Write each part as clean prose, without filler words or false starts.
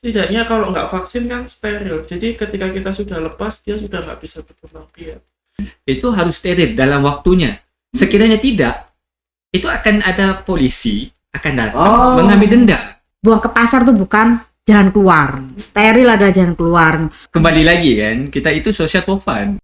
Setidaknya kalau nggak vaksin kan steril. Jadi ketika kita sudah lepas, dia sudah nggak bisa berkembang biak. Itu harus steril dalam waktunya. Sekiranya tidak, itu akan ada polisi akan datang mengambil denda. Buang ke pasar tuh bukan jalan keluar. Steril adalah jalan keluar. Kembali lagi kan, kita itu social for fun.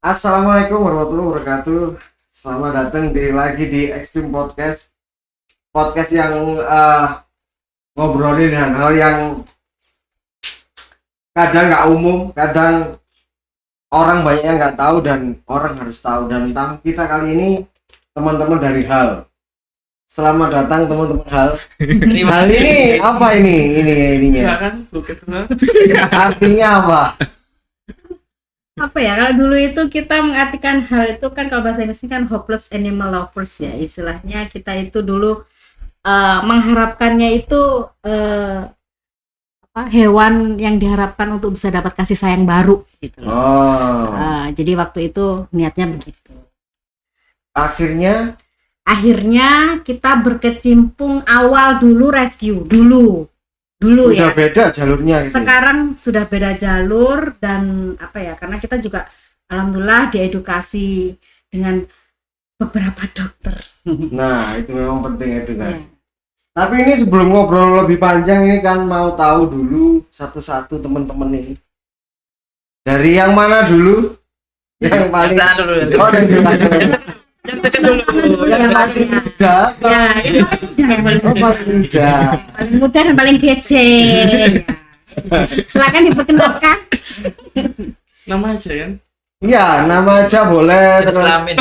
Assalamualaikum warahmatullahi wabarakatuh. Selamat datang lagi di Extreme Podcast. Podcast yang ngobrolin hal-hal yang kadang nggak umum, kadang orang banyak yang nggak tahu dan orang harus tahu. Dan tamu kita kali ini teman-teman dari HAL. Selamat datang teman-teman HAL. HAL ini apa ini? Ininya. Silakan Bu Ketua. Artinya apa? Apa ya, kalau dulu itu kita mengartikan hal itu kan, kalau bahasa Inggrisnya kan hopeless animal lovers ya, istilahnya kita itu dulu mengharapkannya itu hewan yang diharapkan untuk bisa dapat kasih sayang baru gitu. Jadi waktu itu niatnya begitu. Akhirnya kita berkecimpung awal dulu rescue dulu udah ya. beda jalurnya gitu. Sekarang sudah beda jalur dan apa ya, karena kita juga alhamdulillah diedukasi dengan beberapa dokter. Nah, itu memang penting edukasi. Tapi ini sebelum ngobrol lebih panjang, ini kan mau tahu dulu satu-satu teman-teman ini. Dari yang mana dulu? Yang paling dulu. Oh, dan juga Yang dekat dulu. Yang paling muda. ya, yang paling Oh, paling muda. paling muda dan paling kece. Silakan diperkenalkan. Nama aja kan? Iya, nama aja boleh. Jelas kelamin.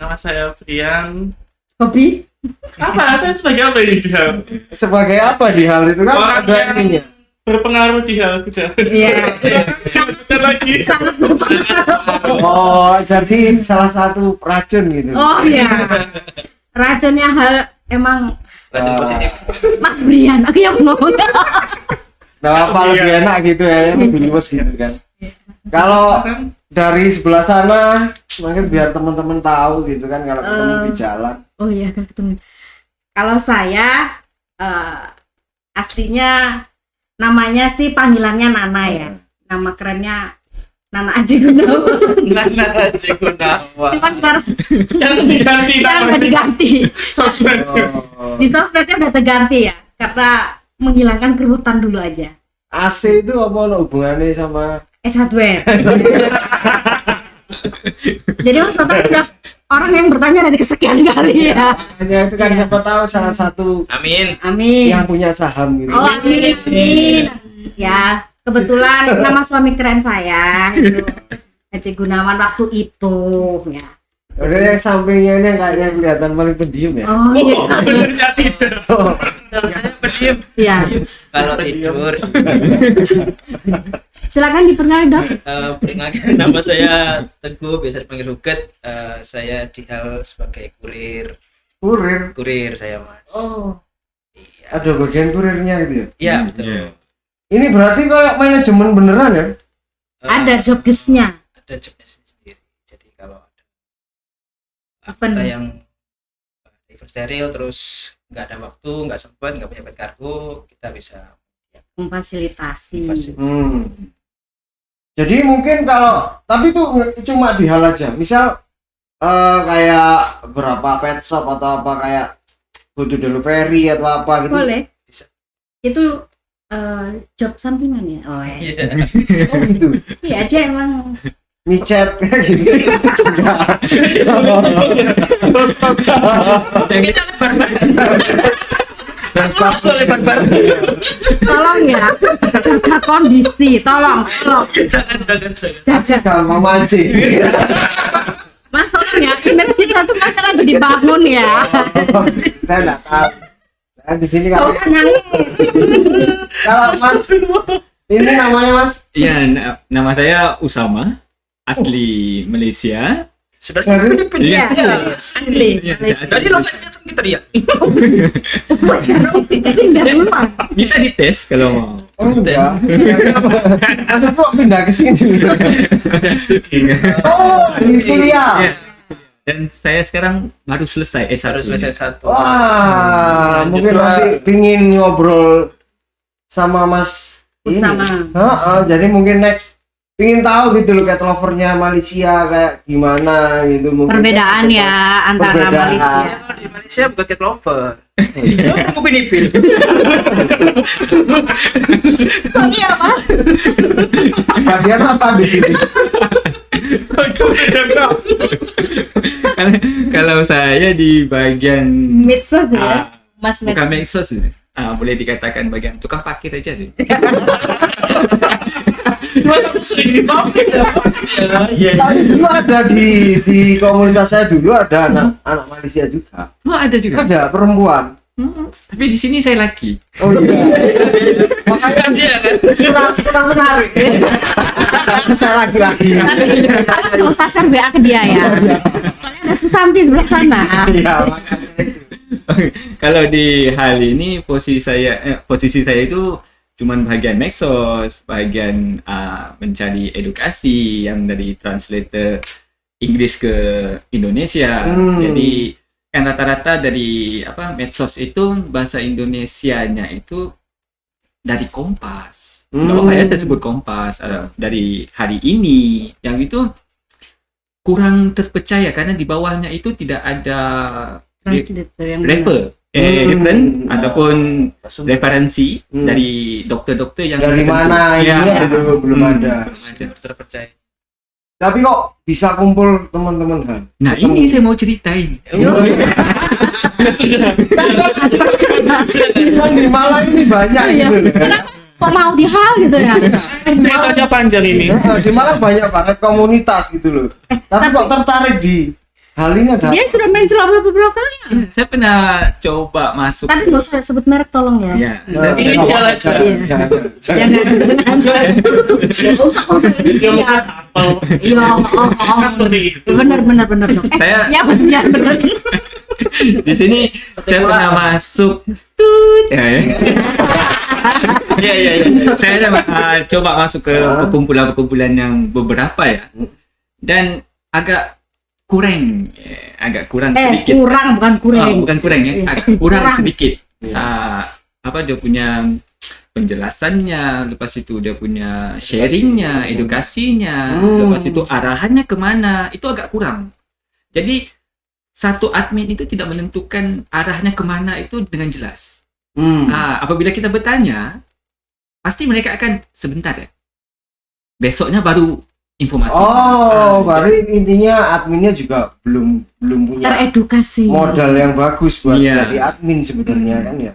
Nama saya Brian. Hobi? Apa? Saya sebagai apa ini di HAL? Sebagai apa di hal itu kan Orang ada yang ininya. berpengaruh di HAL sudah. Iya. Sebentar lagi. Sangat berpengaruh. Oh, jadi salah satu racun gitu. Oh iya. Racunnya hal emang Racun positif. Mas Brian. Aku yang ngomong. Nah, apa lebih enak gitu ya, lebih luas gitu kan. Kalau dari sebelah sana, mungkin biar teman-teman tahu gitu kan kalau ketemu di jalan. Oh iya, kan ketemu. Kalau saya aslinya namanya sih panggilannya Nana ya. Nama kerennya Nana Aji Gunawan. Nana Aji Gunawan. Cuman sekarang Diganti udah diganti. sosmed. Oh. Di sosmednya udah terganti ya, karena menghilangkan kerutan dulu aja. AC itu apa hubungannya sama S-Hardware. Jadi Mas Toto udah orang yang bertanya dari kesekian kali ya. hanya itu kan siapa tahu salah satu Amin. Amin. yang punya saham gitu. Oh amin, amin. Ya, kebetulan nama suami keren saya itu Aji Gunawan waktu itu ya. Udah yang sampingnya ini yang kayaknya kelihatan paling pendiam ya. Oh iya. Sebenarnya tidak. Kalau saya pendiam. Iya. Kalau tidur. Silakan diperkenalkan, Dok. Perkenalkan, nama saya Teguh, biasa dipanggil Huget. Saya di HAL sebagai kurir. Kurir saya, Mas. Oh. Iya. Ada bagian kurirnya gitu ya. Iya, betul. Ini berarti kayak manajemen beneran ya? Ada job desk-nya. Ada jobnya sendiri. Jadi kalau ada Event. kita yang event steril terus nggak ada waktu, nggak sempat, nggak punya pet kargo, kita bisa Memfasilitasi. Jadi mungkin kalau tapi itu cuma di hal aja. Misal kayak berapa pet shop atau apa kayak butuh delivery atau apa gitu. Boleh. Bisa. Itu job sampingan ya. Oh ya. Iya. Oh gitu. Iya, dia emang Micet kayak gitu. Kita lebar-lebar. tolong ya, jaga kondisi, tolong. Jangan. Jaga. Gampang mancing. Mas tolong ya, image kita tuh masih lagi dibangun ya. Saya enggak tahu. Nah, di sini Gak kalau usah nangis. Mas ini namanya Mas Iya, nama saya Usama, asli Malaysia. Sudah Serius? Filipina. Iya. Iya. Asli. Iya. Malaysia. Dari lokasinya kan kita lihat. Buat jarum, jadi nggak rumah. Bisa dites kalau mau. Oh enggak. Maksud kok pindah ke sini? Ada studi. Oh, di kuliah. Iya. Dan saya sekarang baru selesai S1. Harus selesai satu. Wah, Lanjut mungkin dua. nanti pingin ngobrol sama Mas Usama. Jadi mungkin next pingin tahu gitu loh cat lovernya Malaysia kayak gimana gitu mungkin. Perbedaan ya antara Perbedaan. Malaysia. Di Malaysia bukan cat lover. Itu Upin Ipin. Soalnya apa? Bagian apa di sini? Kalau saya di bagian Medsos ya, Mas bukan Medsos. medsos ini. Boleh dikatakan bagian tukang parkir aja sih. Tapi dulu ada di komunitas saya dulu ada anak Malaysia juga. Oh, ada juga. Ada perempuan. Tapi di sini saya laki. Oh iya. Makanya Dia kan. kurang menarik. Saya laki-laki. Tapi nggak usah share WA ke dia ya. Soalnya ada Susanti sebelah sana. Iya, makanya itu. Kalau di hal ini posisi saya itu cuman bagian medsos, bagian mencari edukasi yang dari translator Inggris ke Indonesia. Jadi kan rata-rata dari medsos itu bahasa Indonesianya itu dari Kompas. Nggak apa-apa ya saya sebut Kompas. Dari hari ini yang itu kurang terpercaya karena di bawahnya itu tidak ada Translator yang reference ataupun referensi dari dokter-dokter yang Dari mana ini ya, belum ada. Terpercaya. Tapi kok bisa kumpul teman-teman kan? Nah ini saya mau ceritain. Kan di Malang ini banyak Iya. gitu loh. kok mau di hal gitu ya. Ceritanya panjang ini. Di Malang banyak banget komunitas gitu loh. Tapi kok tertarik di hal ini ada? Dia sudah main selama beberapa kali. Saya pernah coba masuk. Tapi nggak usah sebut merek tolong ya. Ya, Nah, Ini jangan, dia aja. jangan, jangan. Jangan. Nggak usah ini Dia sih mungkin ya. hafal. Iya, Kan seperti itu. bener dong. Saya- ya bener. Di sini saya pernah masuk. Tut. Ya. Iya. Saya coba masuk ke perkumpulan-perkumpulan yang beberapa ya. Dan agak kurang sedikit. Kurang bukan kurang. Bukan kurang ya, Iya. agak kurang Kurang. sedikit. Iya. Dia punya penjelasannya, lepas itu dia punya sharingnya, edukasinya, lepas itu arahannya kemana, itu agak kurang. Jadi satu admin itu tidak menentukan arahnya kemana itu dengan jelas. Apabila kita bertanya, pasti mereka akan sebentar ya. Besoknya baru informasi. Baru intinya adminnya juga belum punya Teredukasi. modal yang bagus buat Iya. jadi admin sebenarnya kan ya.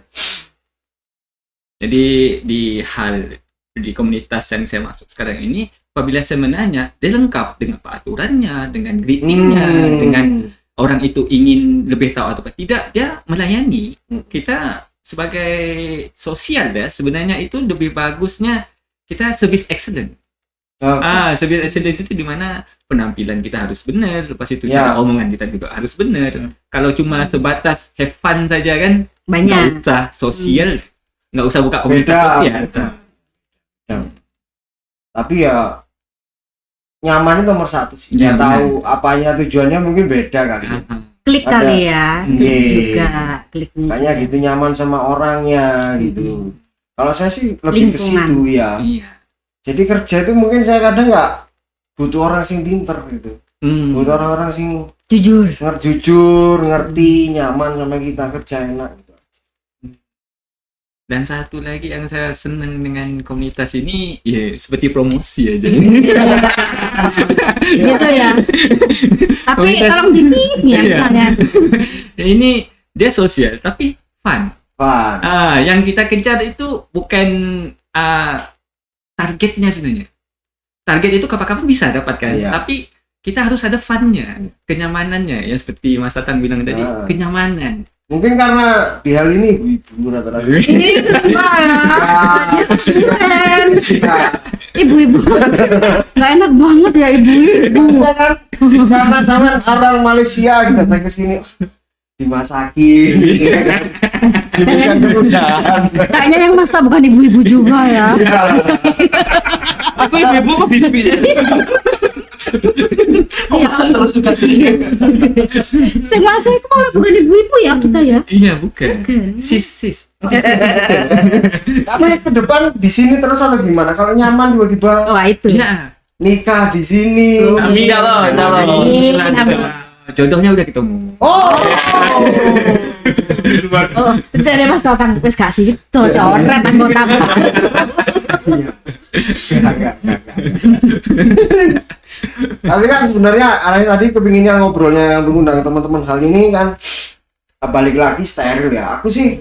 Jadi di komunitas yang saya masuk sekarang ini, apabila saya menanya, dia lengkap dengan peraturannya, dengan greetingnya, dengan orang itu ingin lebih tahu atau tidak, dia melayani. Kita sebagai sosial ya, sebenarnya itu lebih bagusnya kita service excellent. Service excellent itu di mana penampilan kita harus benar, lepas itu Ya. cara omongan kita juga harus benar. Kalau cuma sebatas have fun saja kan, Banyak. nggak usah sosial, nggak usah buka komunitas sosial. Tapi ya nyaman itu nomor satu sih. Iya, Nggak tahu apanya tujuannya mungkin beda kali. Klik Ada. kali ya. Klik Iya. juga. Kliknya. Kayaknya gitu nyaman sama orangnya gitu. Kalau saya sih lebih ke Lingkungan. situ ya. Iya. Jadi kerja itu mungkin saya kadang nggak butuh orang sing pinter gitu. Butuh orang-orang sing Jujur. jujur, ngerti, nyaman sama kita, kerja enak gitu. Dan satu lagi yang saya senang dengan komunitas ini, ya seperti promosi aja. Gitu ya. Tapi Komunitas- tolong dikit ya Iya. misalnya. Ini dia sosial tapi fun. Fun. Yang kita kejar itu bukan targetnya sebenarnya. Target itu kapan-kapan bisa dapatkan, Iya. tapi kita harus ada funnya, kenyamanannya. Ya seperti Mas Tatan bilang tadi, kenyamanan. Mungkin karena di hal ini ibu-ibu rata-rata. Ini enggak ya. Dia keren. Iya. Ibu-ibu. Nggak enak banget ya ibu-ibu. Kita kan Karena sama orang Malaysia kita datang ke sini dimasakin, diberikan kemudahan. Kayaknya yang masak bukan ibu-ibu juga ya. Aku ibu-ibu kok bibi ya. Kok masak terus juga sih? Sing masak itu malah bukan ibu-ibu ya kita ya. Iya, bukan. Bukan. Sis. Tapi ke depan di sini terus atau gimana? Kalau nyaman tiba-tiba Wah itu. Iya. nikah di sini. Amin. Insyaallah. Amin. Jodohnya udah ketemu. Oh. Oh, jadi Mas Tatang wis gak sih to coret anggota. Iya. Enggak. Tapi kan sebenarnya arahnya tadi kepinginnya ngobrolnya mengundang teman-teman hal ini kan balik lagi steril ya. Aku sih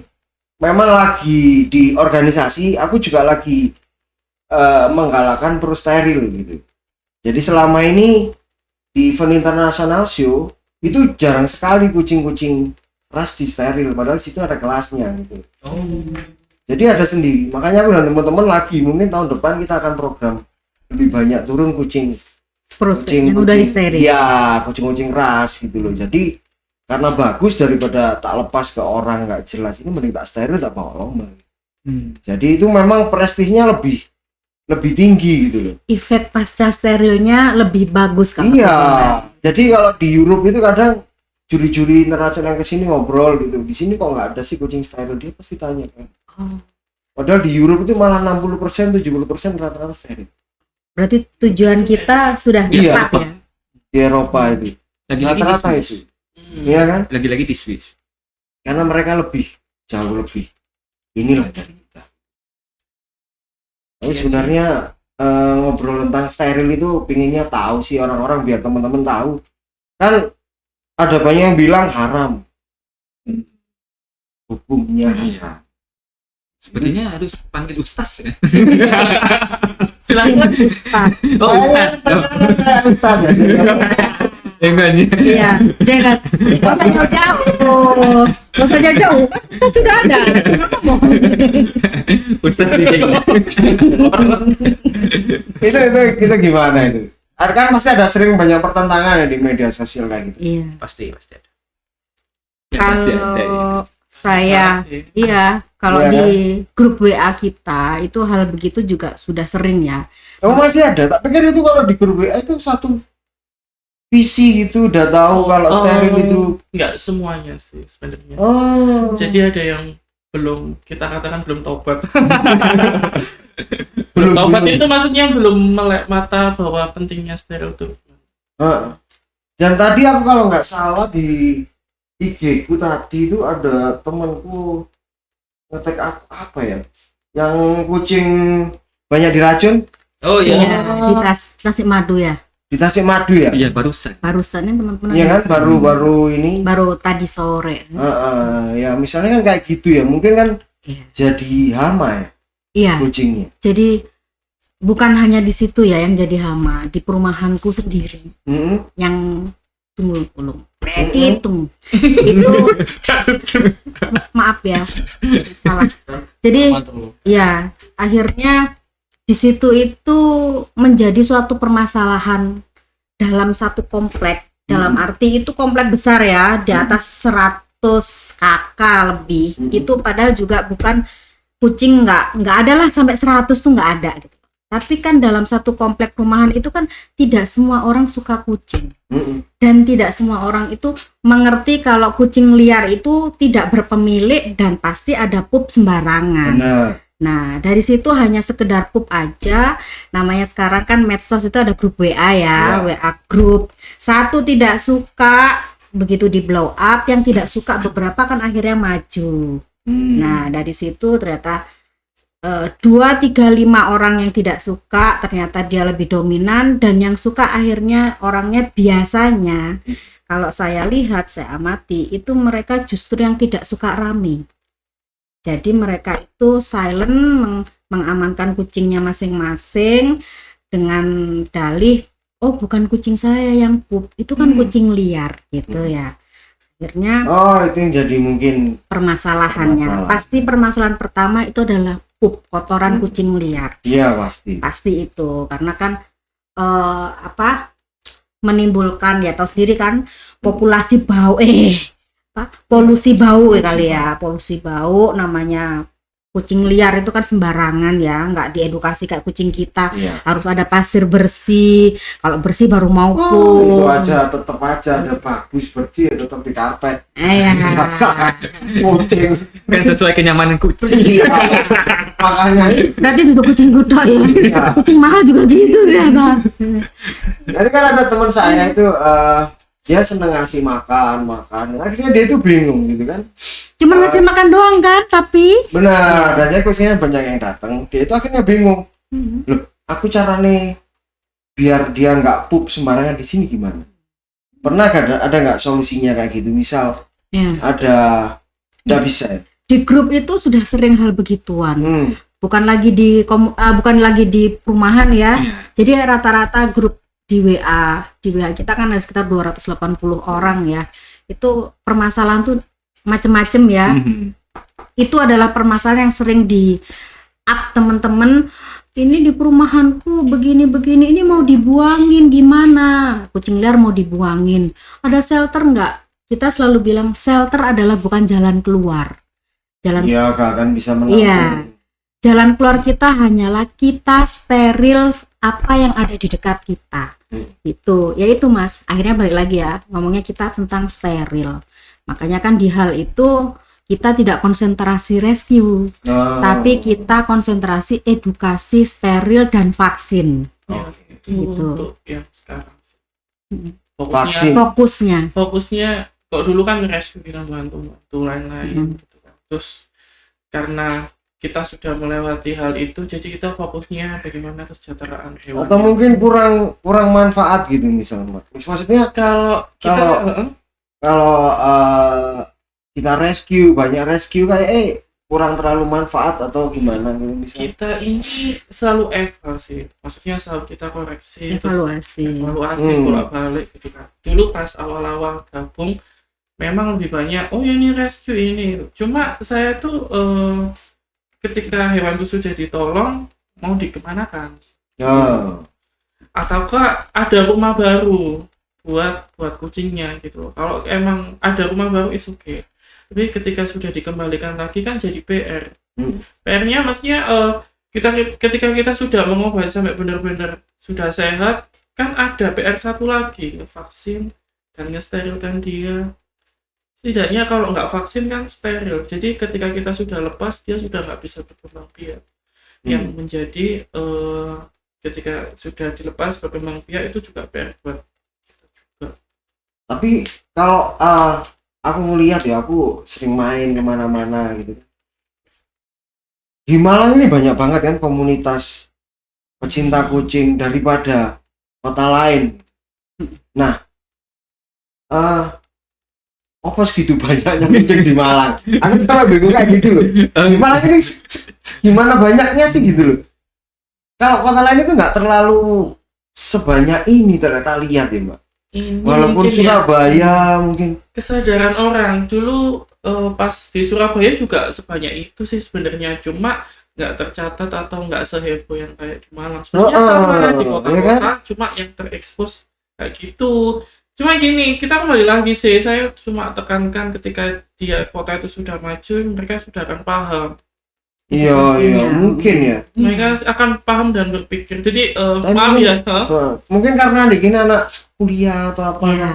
memang lagi di organisasi, aku juga lagi menggalakkan pro steril gitu. Jadi selama ini di event internasional show itu jarang sekali kucing-kucing ras di steril, padahal situ ada kelasnya gitu. Jadi ada sendiri. Makanya aku dan teman-teman lagi mungkin tahun depan kita akan program lebih banyak turun kucing Yang udah di steril. Iya, kucing-kucing ras gitu loh. Jadi karena bagus daripada tak lepas ke orang nggak jelas, ini mending tak steril tak bawa lomba. Jadi itu memang prestisnya lebih tinggi gitu loh. Efek pasca sterilnya lebih bagus kalau Iya. kita. Jadi kalau di Europe itu kadang juri-juri internasional yang kesini ngobrol gitu. Di sini kok nggak ada sih kucing steril, dia pasti tanya kan. Oh. Padahal di Europe itu malah 60%, 70% rata-rata steril. Berarti tujuan kita sudah Iya. tepat ya. Di Eropa itu Lagi-lagi di rata-rata Swiss. itu. Iya kan? Lagi-lagi di Swiss. Karena mereka jauh lebih inilah dari kita. Tapi Iya sebenarnya ngobrol tentang steril itu pinginnya tahu sih orang-orang biar teman-teman tahu. Kan ada banyak yang bilang haram. Hukumnya haram. Sepertinya harus panggil ustaz ya. Silakan. Ustaz. Oh, Kayak Ustaz ya. enggak nih. Iya, jangan. Gak usah jauh-jauh. Gak usah jauh-jauh. Kan Ustaz sudah ada. Kenapa mau? Ustaz di Itu gimana itu? Kan pasti ada sering banyak pertentangan ya di media sosial kayak gitu. Iya. Pasti ada. Ya, pasti ada. Kalau saya, Makasih. iya, kalau Iya, di grup WA kita itu hal begitu juga sudah sering ya. Oh masih ada, tak pikir itu kalau di grup WA itu satu visi gitu, udah tahu kalau steril itu. Nggak semuanya sih sebenarnya. Oh. Jadi ada yang belum, kita katakan belum tobat. Belum. Tobat itu maksudnya belum melek mata bahwa pentingnya steril itu. Heeh. Dan tadi aku kalau nggak salah di IG ku tadi itu ada temanku ngetek aku apa ya? Yang kucing banyak diracun Oh iya. Iya, di Tasik Madu ya. di Tasikmadu ya? Iya, barusan. Barusan ini teman-teman. Iya kan ada- baru ini. baru tadi sore. Ya misalnya kan kayak gitu ya, mungkin kan Iya. jadi hama ya Iya, kucingnya. jadi bukan hanya di situ ya yang jadi hama, di perumahanku sendiri yang tunggu belum. Hitung. Itu maaf ya. Salah. Jadi ya, akhirnya di situ itu menjadi suatu permasalahan dalam satu komplek. Dalam arti itu komplek besar ya, di atas 100 kakak lebih. Itu padahal juga bukan kucing, nggak ada lah sampai 100 tuh nggak ada gitu. Tapi kan dalam satu komplek perumahan itu kan tidak semua orang suka kucing. Dan tidak semua orang itu mengerti kalau kucing liar itu tidak berpemilik dan pasti ada pup sembarangan. Benar. Nah, dari situ hanya sekedar pup aja. Namanya sekarang kan medsos itu ada grup WA ya, WA grup. Satu tidak suka, begitu di blow up, yang tidak suka beberapa kan akhirnya maju. Nah, dari situ ternyata 2, 3, 5 orang yang tidak suka ternyata dia lebih dominan, dan yang suka akhirnya orangnya biasanya kalau saya lihat, saya amati itu mereka justru yang tidak suka rame. Jadi mereka itu silent, mengamankan kucingnya masing-masing dengan dalih, oh bukan kucing saya yang pup, itu kan kucing liar gitu ya. Akhirnya Oh itu yang jadi mungkin permasalahannya pasti permasalahan pertama itu adalah pup, kotoran kucing liar. iya pasti. Pasti itu karena kan menimbulkan, ya tahu sendiri kan, populasi bau polusi bau kali ya, polusi bau namanya. Kucing liar itu kan sembarangan ya, nggak diedukasi kayak kucing kita. Iya. Harus ada pasir bersih, kalau bersih baru mau Itu aja tetap aja ada bagus bersih ya tetap di karpet. Ya. Masa kucing Kan sesuai kenyamanan kucing. makanya Berarti itu kucing kuda ya. Iya. Kucing mahal juga gitu ternyata. Jadi kan ada teman saya itu dia seneng ngasih makan, akhirnya dia itu bingung gitu kan. Cuma ngasih makan doang kan, tapi Benar, dan dia kucingnya banyak yang datang, dia itu akhirnya bingung. Loh, aku carane biar dia nggak pup sembarangan di sini gimana? Pernah ada nggak solusinya kayak gitu? Misal ya, nggak bisa ya? di grup itu sudah sering hal begituan. Bukan lagi di perumahan ya. Iya. Jadi rata-rata grup di WA kita kan ada sekitar 280 orang ya. Itu permasalahan tuh macem-macem ya. Itu adalah permasalahan yang sering di up temen-temen. Ini di perumahanku begini-begini, ini mau dibuangin gimana? Kucing liar mau dibuangin. Ada shelter nggak? Kita selalu bilang shelter adalah bukan jalan keluar. Iya, gak akan bisa menampung. Iya. Jalan keluar kita hanyalah kita steril apa yang ada di dekat kita. Itu, ya itu Mas. Akhirnya balik lagi ya, ngomongnya kita tentang steril. Makanya kan di hal itu kita tidak konsentrasi rescue, tapi kita konsentrasi edukasi steril dan vaksin. Ya, itu Gitu. untuk yang sekarang. Vaksin. Fokusnya kok dulu kan rescue kita bantu lain-lain gitu kan. Terus karena kita sudah melewati hal itu, jadi kita fokusnya bagaimana kesejahteraan hewan. Atau mungkin kurang manfaat gitu misalnya. Maksudnya kalau kita kalau kita banyak rescue kayak kurang terlalu manfaat atau gimana gitu misalnya. kita ini selalu evaluasi, maksudnya selalu kita koreksi, Evaluasi. bolak-balik gitu kan. Dulu pas awal-awal gabung memang lebih banyak ya ini rescue ini. Cuma saya tuh ketika hewan itu sudah ditolong mau dikemanakan? Ataukah ada rumah baru buat kucingnya gitu. Kalau emang ada rumah baru is okay. Tapi ketika sudah dikembalikan lagi kan jadi PR. PR-nya maksudnya ketika kita sudah mengobati sampai benar-benar sudah sehat, kan ada PR satu lagi, vaksin dan ngesterilkan dia. Setidaknya kalau nggak vaksin kan steril. Jadi ketika kita sudah lepas dia sudah nggak bisa berkembang biak. Yang menjadi ketika sudah dilepas berkembang biak itu juga PR buat kita juga. Tapi kalau aku ngelihat ya, aku sering main kemana-mana gitu. Di Malang ini banyak banget kan komunitas pecinta kucing daripada kota lain. Nah, apa segitu banyaknya kucing di Malang? Aku sama bingung kayak gitu loh. Di Malang ini gimana banyaknya sih gitu loh. Kalau kota lain itu nggak terlalu sebanyak ini ternyata lihat ya Mbak. Ini Walaupun Surabaya mungkin kesadaran orang dulu pas di Surabaya juga sebanyak itu sih sebenarnya, cuma nggak tercatat atau nggak seheboh yang kayak di Malang. Sebenarnya sama di kota-kota, ya kan? cuma yang terekspos kayak gitu. Cuma gini, kita kembali lagi sih, saya cuma tekankan ketika dia kota itu sudah maju, mereka sudah akan paham. iya mungkin ya. Mereka akan paham dan berpikir. Jadi Tapi maaf mungkin- ya, Mungkin karena di sini anak kuliah atau apa Ya.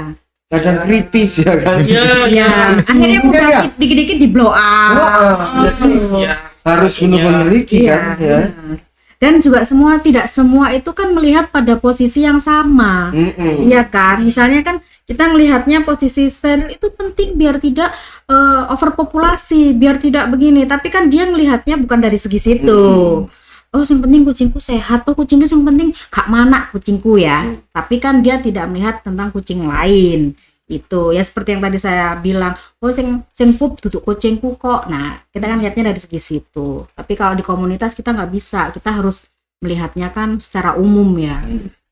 kadang kritis ya kan. ya, Akhirnya Mungkin mudah ya. dikit-dikit di blow up. ya. Harus benar-benar iki kan ya. benar. Dan juga tidak semua itu kan melihat pada posisi yang sama. Iya kan? Misalnya kan kita melihatnya posisi steril itu penting biar tidak overpopulasi, biar tidak begini. Tapi kan dia melihatnya bukan dari segi situ. Oh, yang penting kucingku sehat. Oh, kucingku yang penting gak mana kucingku ya. Tapi kan dia tidak melihat tentang kucing lain. Itu ya seperti yang tadi saya bilang. Oh, sing pup duduk kucingku kok. Nah, kita kan lihatnya dari segi situ. Tapi kalau di komunitas kita nggak bisa. Kita harus melihatnya kan secara umum ya.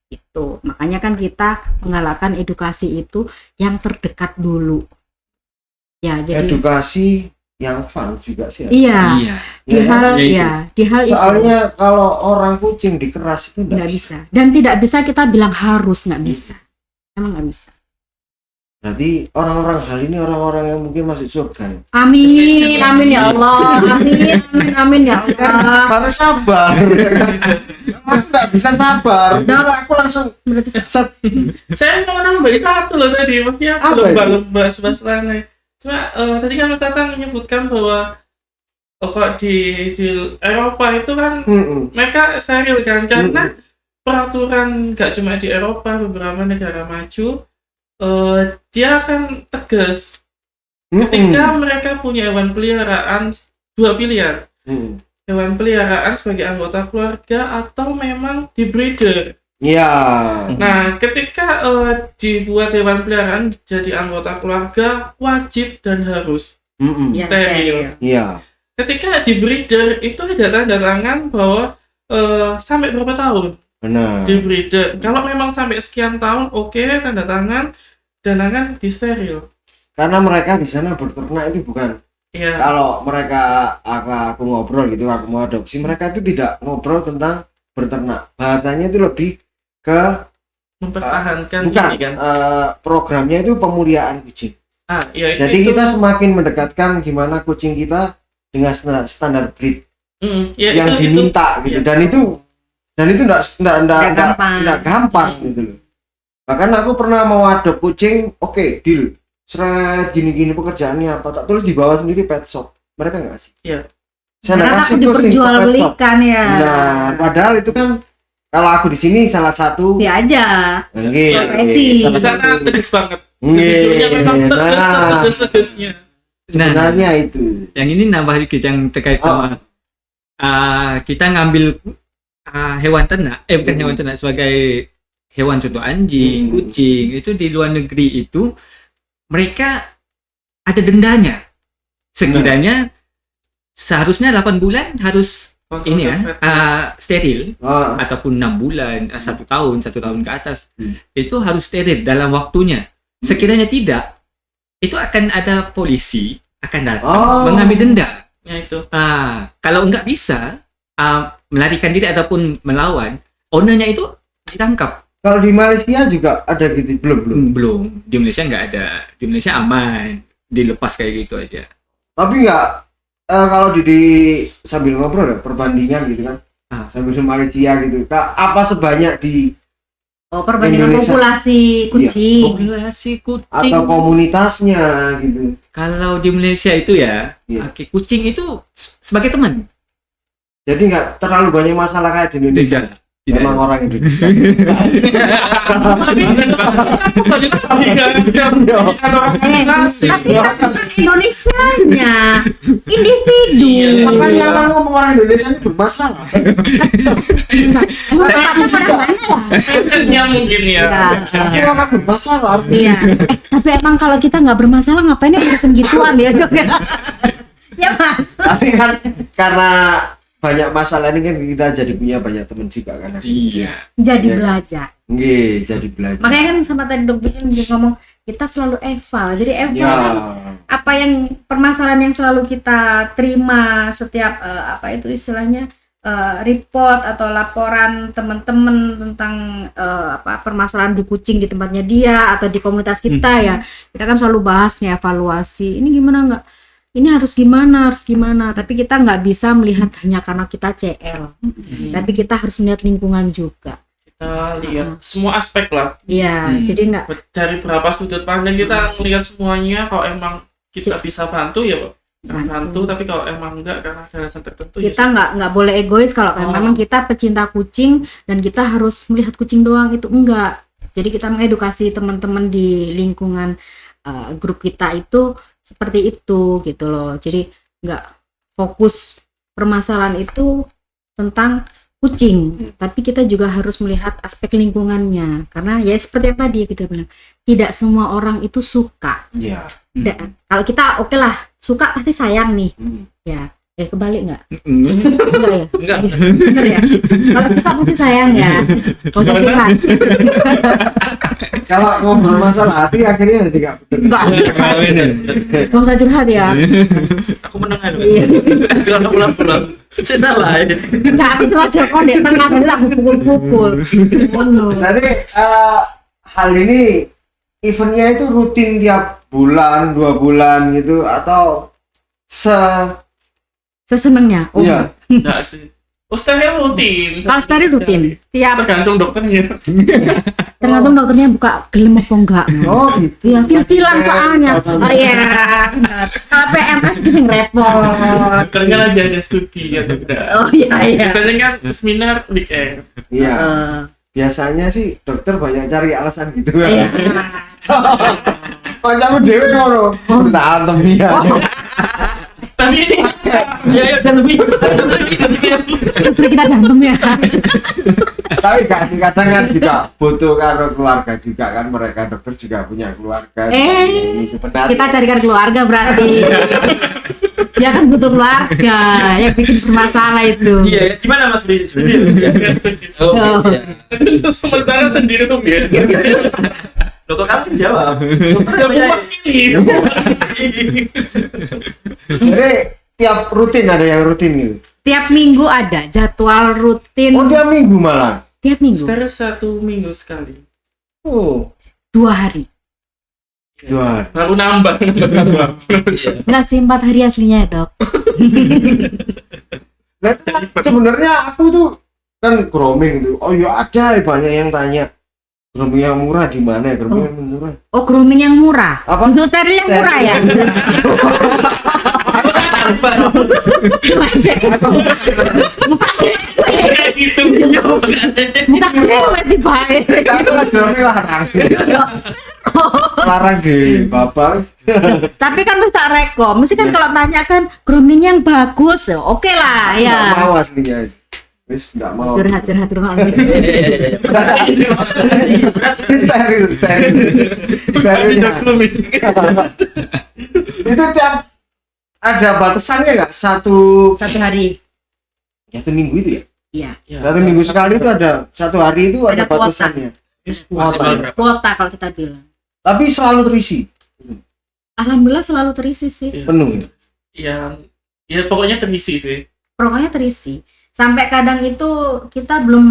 Itu makanya kan kita menggalakkan edukasi itu yang terdekat dulu ya, jadi Edukasi yang fun juga sih ya. iya Iya. di hal ya itu. ya di hal itu Soalnya kalau orang kucing dikeras itu nggak bisa dan tidak bisa kita bilang harus, nggak bisa Emang nggak bisa. Berarti orang-orang hal ini orang-orang yang mungkin masuk surga. Amin, amin ya Allah. Amin ya Allah. Harus sabar. Aku nggak bisa sabar. Dan aku langsung Berarti set. Saya mau nambahin satu loh tadi, maksudnya Apa belum bahas lain. Cuma tadi kan Mas Tatang menyebutkan bahwa kok di Eropa itu kan mereka steril kan, karena peraturan nggak cuma di Eropa, beberapa negara maju dia akan tegas ketika mereka punya hewan peliharaan, dua pilihan, hewan peliharaan sebagai anggota keluarga atau memang di breeder. Iya. Nah, ketika dibuat hewan peliharaan jadi anggota keluarga, wajib dan harus ya, steril. Iya. Ketika di breeder itu ada tanda tangan bahwa sampai berapa tahun Benar. di breeder. Kalau memang sampai sekian tahun, oke, tanda tangan dan akan disteril. Karena mereka di sana berternak itu bukan. Iya. Kalau mereka aku ngobrol gitu, aku mau adopsi, mereka itu tidak ngobrol tentang berternak. Bahasanya itu lebih ke Mempertahankan bukan ini kan. programnya itu pemuliaan kucing. Iya, Jadi itu, kita semakin mendekatkan gimana kucing kita dengan standar breed ya, yang itu, diminta gitu. iya. Dan itu enggak Gampang. gampang gitu loh. Bahkan aku pernah mau adop kucing, oke, deal. Seret gini-gini pekerjaannya apa, tak tulis di bawah sendiri pet shop. Mereka nggak kasih. Iya. Saya Karena nggak aku kasih kucing ke pet shop. diperjualbelikan ya. Nah, padahal itu kan kalau aku di sini salah satu Dia aja. Profesi. Di sana tegas banget. Nggih. Sejujurnya memang Nah, tegas-tegasnya. sebenarnya itu. Yang ini nambah dikit yang terkait sama kita ngambil hewan ternak, bukan hewan ternak, sebagai hewan contoh anjing, kucing, itu di luar negeri itu mereka ada dendanya. Sekiranya seharusnya 8 bulan harus ini ya steril, ataupun 6 bulan, 1 tahun ke atas itu harus steril dalam waktunya. Sekiranya tidak, itu akan ada polisi akan datang mengambil denda. Ya itu. Kalau nggak bisa melarikan diri ataupun melawan, ownernya itu ditangkap. Kalau di Malaysia juga ada gitu, Belum. Di Malaysia nggak ada. Di Malaysia aman, dilepas kayak gitu aja. Tapi nggak kalau di sambil ngobrol ya, perbandingan gitu kan, sambil di Malaysia gitu, apa sebanyak di Perbandingan Indonesia. populasi kucing. Populasi kucing. atau komunitasnya gitu. Kalau di Malaysia itu ya, Iya. kucing itu sebagai teman. Jadi nggak terlalu banyak masalah kayak di Indonesia. Tidak. Emang orang Indonesia. Tapi Tapi kan bukan Indonesianya, individu. Makanya orang ngomong orang Indonesia ini bermasalah. Emang kamu pernah mana lah? mindsetnya mungkin ya. Ini orang bermasalah. Iya. Tapi emang kalau kita nggak bermasalah ngapain ya urusan gituan ya dok ya? Ya mas. Tapi kan karena banyak masalah ini kan kita jadi punya banyak teman juga kan. Iya. Jadi Iya. belajar. Nggih, jadi belajar. Makanya kan sama tadi dok Bikin ngomong kita selalu eval. Jadi eval Ya. kan apa yang permasalahan yang selalu kita terima setiap apa itu istilahnya report atau laporan teman-teman tentang apa permasalahan di kucing di tempatnya dia atau di komunitas kita ya, kita kan selalu bahas nih evaluasi ini gimana nggak, ini harus gimana, tapi kita nggak bisa melihat hanya karena kita CL, tapi kita harus melihat lingkungan juga. Kita lihat semua aspek lah. Iya, jadi nggak Dari berapa sudut pandang kita melihat semuanya. Kalau emang kita bisa bantu ya bantu, tapi kalau emang enggak karena ada alasan tertentu kita nggak boleh egois kalau memang kita pecinta kucing dan kita harus melihat kucing doang, itu enggak. Jadi kita mengedukasi teman-teman di lingkungan grup kita itu seperti itu gitu loh. Jadi nggak fokus permasalahan itu tentang kucing, tapi kita juga harus melihat aspek lingkungannya, karena ya seperti yang tadi kita bilang, tidak semua orang itu suka. Iya. Kalau kita oke lah suka pasti sayang nih, ya kebalik nggak? Enggak ya? Enggak. Bener ya? Kalau suka pasti sayang ya. Gak usah curhat. Kalau ngobrol masalah hati akhirnya jadi nggak benar. Gak usah curhat ya. Aku menengah dulu. Iya. Kalau pulang-pulang. Saya salah ini. Enggak, aku sengaja kok di tengah tadi aku pukul-pukul. Oh no. Nanti hal ini eventnya itu rutin tiap bulan, 2 bulan gitu atau Sesenengnya. Oh, iya. Enggak sih. Oh, steril rutin. kalau steril rutin. Tiap Tergantung dokternya. tergantung dokternya buka gelem apa enggak. Oh gitu. Iya, feel-feelan soalnya. Oh iya, benar. Kalau PMS bisa repot. Dokternya lagi ada studi atau tidak. Oh iya iya. Biasanya kan seminar weekend. Iya. Eh, Biasanya sih dokter banyak cari alasan gitu iya. Kancamu dhewe ngono. Tak antem ya. Tapi ini Ya dan lebih. Dokter kita dantem ya. Tapi kadang kan juga butuh karo keluarga juga kan, mereka dokter juga punya keluarga. Ini sebenarnya Kita carikan keluarga berarti. Dia kan butuh keluarga yang bikin bermasalah itu. Iya, gimana Mas Bri? Setuju? ya setuju. Oh, iya. Untuk sementara sendiri tuh ya. Dokter kamu kan jawab. Dokter yang punya Mewakili. Jadi tiap rutin ada yang rutin gitu. Tiap minggu ada jadwal rutin. Oh tiap minggu malah. Tiap minggu. Steril 1 minggu sekali. Oh 2 hari. 2 hari. Baru nambah satu. Enggak sih 4 hari aslinya ya, Dok. Nah, itu kan sebenarnya aku tuh kan grooming itu. Oh ya ada banyak yang tanya. Grooming yang murah di mana? Grooming yang murah. Oh, grooming yang murah. Apa? Untuk steril yang murah ya. Kayak gitu. Bukan gue dibaik. Itu kan grooming larang. Larang deh, Bapak. Tapi kan mesti tak rekom. Mesti kan kalau tanya kan grooming yang bagus, oke lah Nggak ya. mau aslinya. Wis enggak mau. Curhat rumah. Steril. Sterilnya. Itu tiap ada batasannya nggak? Satu 1 hari. minggu itu ya? Iya. Satu minggu sekali itu ada 1 hari itu ada Ada kuota. batasannya. maksimal berapa? Kuota kalau kita bilang. Tapi selalu terisi. Alhamdulillah selalu terisi sih. Penuh. Ya pokoknya terisi sih. Pokoknya terisi. Sampai kadang itu kita belum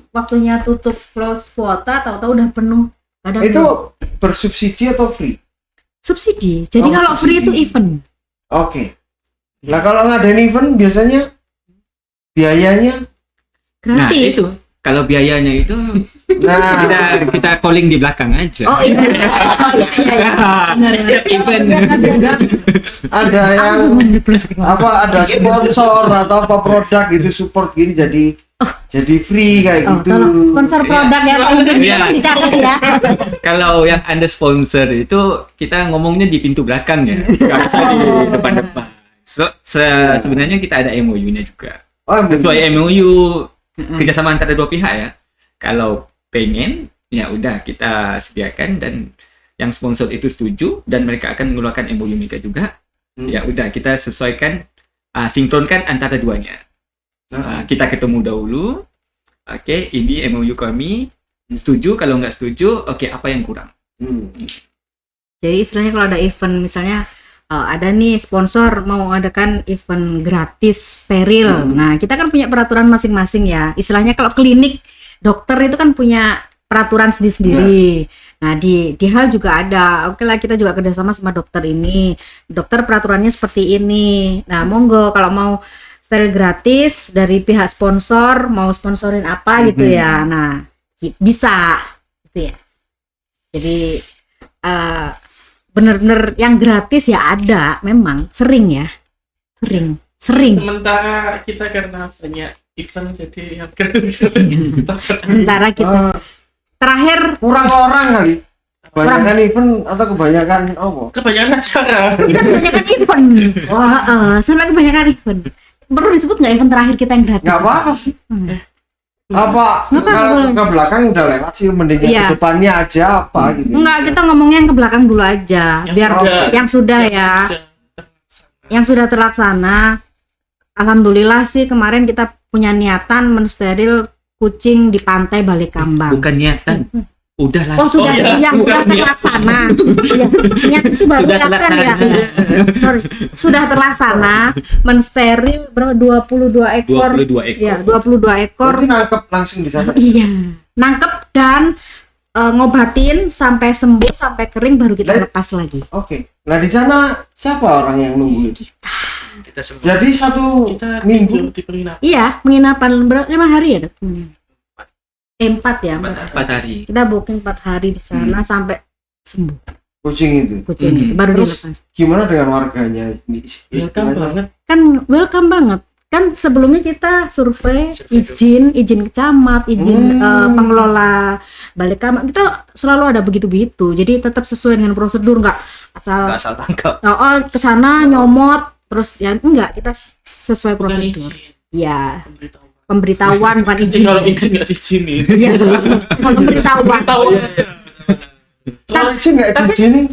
waktunya tutup close kuota, tahu-tahu udah penuh. Kadang Itu belum. bersubsidi atau free? Subsidi. Jadi Oh, kalau free itu subsidi. event. Oke. Nah kalau ngadain event biasanya biayanya, Nah Gratis. itu kalau biayanya itu nah kita calling di belakang aja. Oh iya. Oh iya. Benar, benar. Event. ada yang apa ada sponsor atau apa produk gitu support gini jadi free kayak Oh, gitu. tolong sponsor produk ya, Iya. dicatat ya. Kalau yang Anda sponsor itu kita ngomongnya di pintu belakang ya, nggak bisa di depan-depan. Sebenarnya kita ada MOU-nya juga. Oh, Sesuai MOU kerjasama antara dua pihak ya. Kalau pengen ya udah kita sediakan dan yang sponsor itu setuju dan mereka akan mengeluarkan MOU mereka juga. Ya udah kita sesuaikan, sinkronkan antara duanya. Kita ketemu dahulu. Oke, ini MOU kami. Setuju, kalau nggak setuju, oke apa yang kurang? Jadi istilahnya kalau ada event misalnya ada nih sponsor mau mengadakan event gratis steril. Nah, kita kan punya peraturan masing-masing ya. Istilahnya kalau klinik dokter itu kan punya peraturan sendiri-sendiri. Nah, di hal juga ada. Oke lah, kita juga kerjasama sama dokter ini. Dokter peraturannya seperti ini. Nah, monggo kalau mau steril gratis dari pihak sponsor mau sponsorin apa gitu ya. Nah, bisa gitu ya. Jadi bener-bener yang gratis ya ada, memang sering ya, sering. Sementara kita karena banyak event jadi yang Sementara kita terakhir kurang orang kali. Kebanyakan event atau kebanyakan apa? kebanyakan acara. kita kebanyakan event. Wah, sampai kebanyakan event. Perlu disebut nggak event terakhir kita yang gratis? Nggak apa-apa sih. Apa Nggak apa-apa, kalau boleh. ke belakang udah lewat sih, mending Iya. ke depannya aja apa gitu. Enggak, kita ngomongnya yang ke belakang dulu aja, Yang biar sudah. yang sudah ya, yang sudah terlaksana. Alhamdulillah sih kemarin kita punya niatan mensteril kucing di pantai Balikambang. Bukan niatan, udah lah. Oh sudah, Oh, iya. yang sudah Bukan terlaksana. Ya, niat itu baru Sudah kapan ya? terlaksana. Sorry. Sudah terlaksana mensteril berapa? 22 ekor. 22 ekor. Ya, 22 ekor. Berarti nangkep langsung di sana. Iya, nangkep dan ngobatin sampai sembuh, sampai kering baru kita Lah- lepas lagi. Oke. Nah di sana siapa orang yang nungguin? Kita semua Jadi satu Kita minggu. tidur di penginapan. Iya, penginapan 5 hari ya, Dok? 4 ya. 4 hari. Kita booking 4 hari di sana sampai sembuh Kucing itu. kucing itu, baru Terus dilepas. gimana dengan warganya? Ya kan banget. Kan welcome banget. Kan sebelumnya kita survei izin ke camat, izin pengelola balik kamar, kita selalu ada begitu-begitu. Jadi tetap sesuai dengan prosedur, nggak nggak asal asal tangkap. ke sana nyomot terus ya enggak, kita sesuai Bukan prosedur. izin, Ya, pemberitahuan. pemberitahuan bukan Jadi izin. kalau izin nggak diizinin. Iya, pemberitahuan. Tahu aja. Terus Izin nggak tapi- diizinin?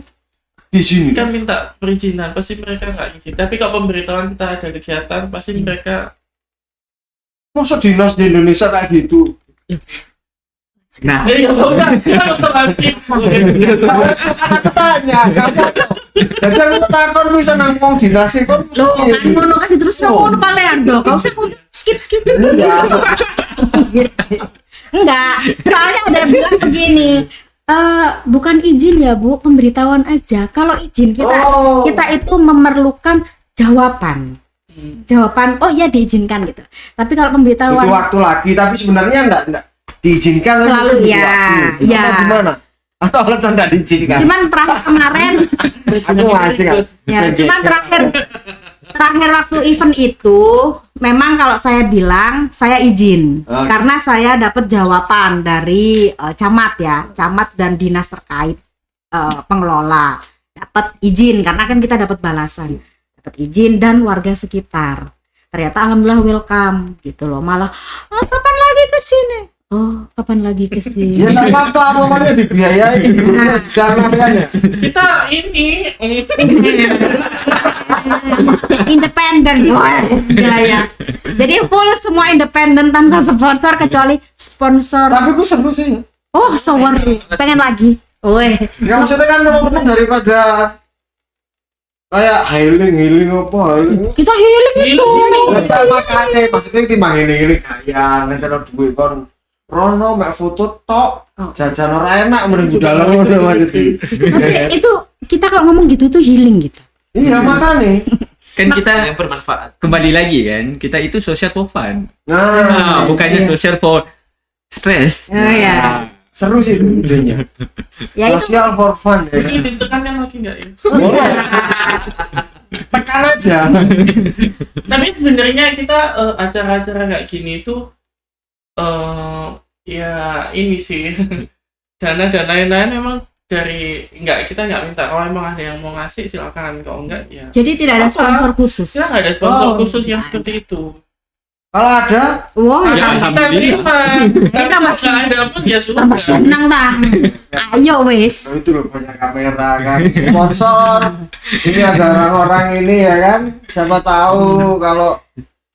Di sini. kan minta perizinan, pasti mereka nggak izin. Tapi kalau pemberitahuan kita ada kegiatan, pasti mereka Masa dinas di Indonesia kayak gitu? Nah, ya udah, kita langsung asik. Aku tanya, kamu jadi aku takon bisa nangkong dinasi kon. Loh, kan ngono kan terus ngono palean dong. Kau usah skip. Enggak, soalnya udah bilang begini. Bukan izin ya Bu, pemberitahuan aja. Kalau izin kita itu memerlukan jawaban. Jawaban, oh iya diizinkan gitu. Tapi kalau pemberitahuan Butuh waktu lagi, tapi sebenarnya enggak diizinkan. Selalu, tapi butuh ya, waktu. ya. Atau gimana? Atau alasan enggak diizinkan? cuman terakhir kemarin Aku ngaji kan. ya, cuman terakhir waktu event itu memang kalau saya bilang saya izin Oke. karena saya dapat jawaban dari camat dan dinas terkait pengelola dapat izin karena kan kita dapat balasan, dapat izin dan warga sekitar ternyata alhamdulillah welcome gitu loh, malah kapan lagi ke sini, kapan lagi ke Ya sini. enggak apa-apa, pokoknya dibiayai gitu. Di sana kan ya. Kita ini Independen, guys, gaya. Jadi full semua independen tanpa sponsor kecuali sponsor. Tapi aku seru sih. Oh, sorry, pengen lagi. Weh, Ya maksudnya kan teman-teman daripada kayak healing apa kita healing itu. ya makanya maksudnya timbang healing kaya ngeter duit kon Rono mek foto tok jajan ora enak mending dalam udah macet. Tapi itu kita kalau ngomong gitu itu healing gitu. Iya makanya. kan kita Yang bermanfaat. kembali lagi kan, kita itu social for fun. Nah, Bukannya iya. social for stress. Oh, iya. seru sih itu idenya. Ya itu Social for fun ya. itu ditekankan lagi nggak ya? Tekan aja. Tapi sebenarnya kita acara-acara kayak gini itu ya ini sih dana dan lain-lain memang dari kita nggak minta, kalau emang ada yang mau ngasih silakan, kalau enggak ya jadi tidak ada sponsor khusus. kita nggak ada sponsor Oh, khusus yang nggak seperti itu. Kalau ada Wow, Ya, Kita alhamdulillah. terima. Kita Kalau masih- nggak ada pun ya sudah. tambah senang tah. Ayo wes. nah, itu loh banyak kamera kan sponsor ini ada orang-orang ini ya kan siapa tahu kalau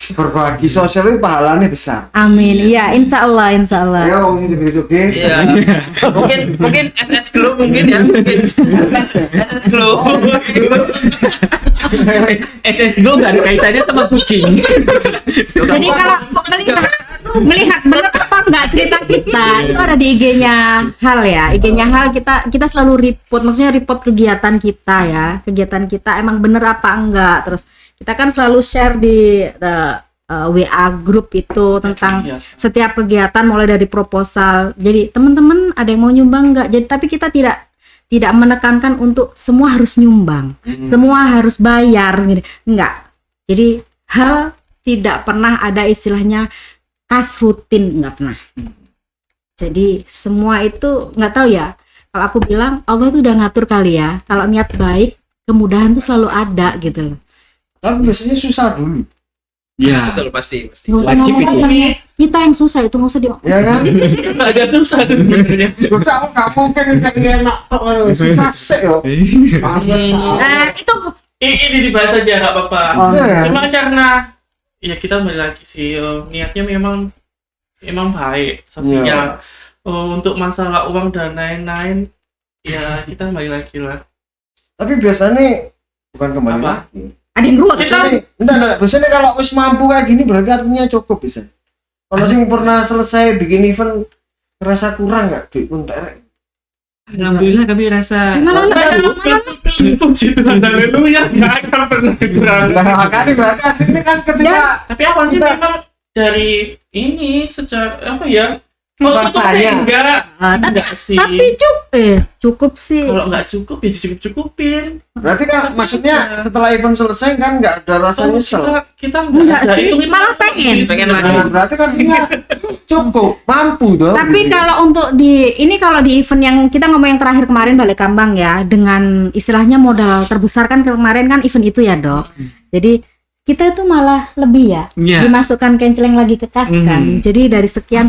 berbagi sosial itu pahalanya besar. Amin. Iya, insya Allah. Ayo wong sing juga Iya. mungkin SS Glow mungkin ya, mungkin SS Glow. SS Go nggak ada kaitannya sama kucing. Jadi kalau melihat benar apa enggak cerita kita itu ada di IG-nya Hal ya. IG-nya Hal kita selalu report, maksudnya report kegiatan kita ya. Kegiatan kita emang bener apa enggak. Terus kita kan selalu share di WA group itu tentang setiap kegiatan mulai dari proposal. Jadi teman-teman ada yang mau nyumbang enggak? Jadi tapi kita tidak menekankan untuk semua harus nyumbang. Semua harus bayar gitu. Enggak. Jadi Hal tidak pernah ada istilahnya kas rutin, nggak pernah. Jadi semua itu nggak tahu ya. Kalau aku bilang Allah itu udah ngatur kali ya. Kalau niat baik, kemudahan tuh selalu ada gitu loh. tapi biasanya susah dulu Ya. Betul, pasti. Nggak usah Wajib ngomong itu. kasarnya. Kita yang susah itu nggak usah di. ya kan. Nggak ada susah tuh sebenarnya. Gak aku gak mungkin kayak ini enak tok susah sih yo. Itu Ini dibahas aja nggak apa-apa. Oh. Iya. Cuma karena ya kita kembali lagi sih niatnya memang baik sosial. Iya. Untuk masalah uang dan lain-lain ya kita kembali lagi lah. Tapi biasanya bukan kembali Apa? lagi. ada yang ruwet. Biasanya enggak biasanya kalau wis mampu kayak gini berarti artinya cukup bisa. Kalau sing pernah selesai bikin event ngerasa kurang nggak duit entek Alhamdulillah kami rasa Gimana? Puji Tuhan, haleluya, nggak akan pernah kekurangan. Nah, makanya berarti akhirnya kan ketika Tapi awalnya Kita- memang dari ini sejak apa ya? Rasanya. Enggak sih. Tapi cukup sih. Kalau nggak cukup ya dicukup-cukupin. berarti kan maksudnya setelah event selesai kan nggak ada rasa nyesel. Kita Enggak ada sih, hitung-hitungan malah pengen. lagi. Pengen lagi. Nah, berarti kan kita cukup mampu dong. Tapi gitu. kalau untuk kalau di event yang kita ngomong yang terakhir kemarin Balai Kambang ya, dengan istilahnya modal terbesar kan kemarin kan event itu ya Dok. Jadi kita itu malah lebih ya, Iya. dimasukkan kenceleng lagi ke kas kan. Jadi dari sekian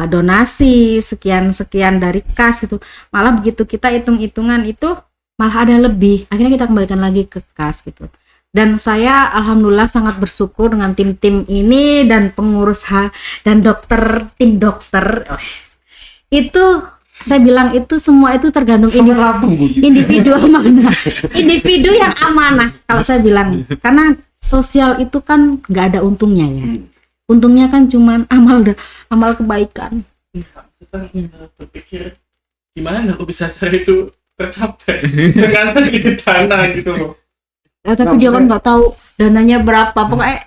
donasi, sekian dari kas gitu, malah begitu kita hitung-hitungan itu malah ada lebih. Akhirnya kita kembalikan lagi ke kas gitu. Dan saya alhamdulillah sangat bersyukur dengan tim-tim ini dan pengurus dan tim dokter. Itu saya bilang itu semua itu tergantung Sama lambung, Bu. individu amanah. Individu yang amanah kalau saya bilang. Karena sosial itu kan nggak ada untungnya ya. Untungnya kan cuman amal kebaikan. Kita berpikir gimana kok bisa cara itu tercapai dengan sedikit dana gitu loh. Tapi dia kan nggak tahu dananya berapa. Pokoknya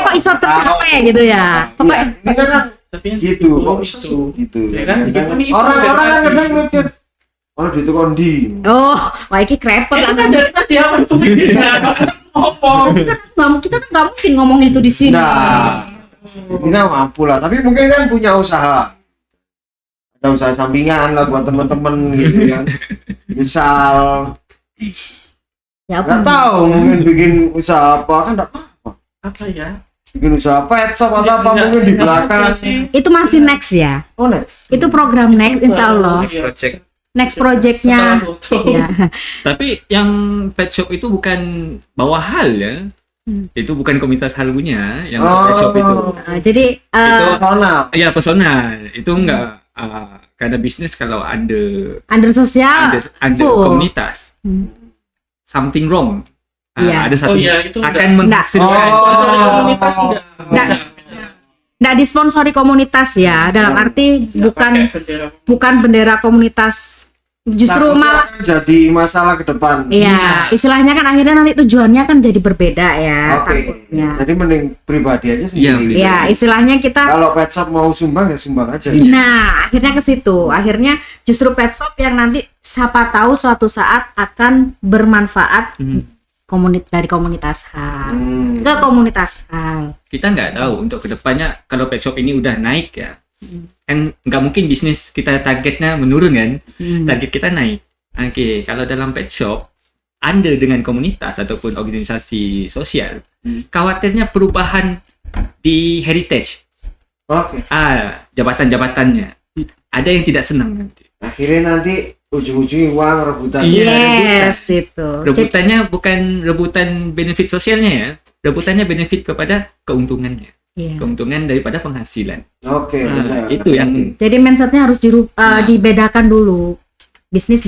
kok iso tercapai gitu ya. Pokoknya Ini kan Tapi yang gitu, kok itu iso gitu. Ya kan, Orang-orang kan kadang mikir, kalau di itu kondi. wah ini krepot itu lah. kan dari tadi apa itu mikirnya ngomong. Kita kan nggak mungkin ngomongin itu di sini. Nah, ini mampu lah. Tapi mungkin kan punya usaha. Ada usaha sampingan lah buat teman-teman gitu kan. Misal Ya nggak tahu mungkin bikin usaha apa kan nggak apa. Apa ya? Bikin usaha pet shop atau apa Nggak- mungkin di nggak belakang. apa sih. itu masih next ya. Oh next. Itu program next insya Allah. Iya. Project. Next projectnya. Setelah foto. Ya. Tapi yang pet shop itu bukan bawa hal ya. Itu bukan komunitas halunya yang pet shop itu. Jadi Itu Personal. ya personal. Itu enggak karena bisnis kalau ada under sosial full. komunitas. Something wrong. Iya. Ada satu Oh iya, itu akan enggak. menghasilkan Komunitas enggak. nggak disponsori komunitas ya, dalam arti Nggak pakai bendera. bukan bendera komunitas, justru Takutnya malah akan jadi masalah ke depan. iya, istilahnya kan akhirnya nanti tujuannya kan jadi berbeda ya. Oke. Takutnya. Jadi mending pribadi aja Iya, sendiri. Ya, istilahnya kita Kalau pet shop mau sumbang ya sumbang aja. nah, akhirnya ke situ. Akhirnya justru pet shop yang nanti siapa tahu suatu saat akan bermanfaat dari komunitas hal ke komunitas hal. Kita nggak tahu untuk kedepannya kalau pet shop ini udah naik ya, kan nggak mungkin bisnis kita targetnya menurun kan, target kita naik. Oke, kalau dalam pet shop Anda dengan komunitas ataupun organisasi sosial, khawatirnya perubahan di heritage, Oke. jabatan-jabatannya, ada yang tidak senang nanti. Akhirnya nanti ujung-ujungnya uang rebutan. Iya. Yes, itu. Jadi, Rebutannya bukan rebutan benefit sosialnya ya, rebutannya benefit kepada keuntungannya, iya. keuntungan daripada penghasilan. Oke. Nah, benar. itu yang Jadi mindsetnya harus dibedakan dulu. Bisnis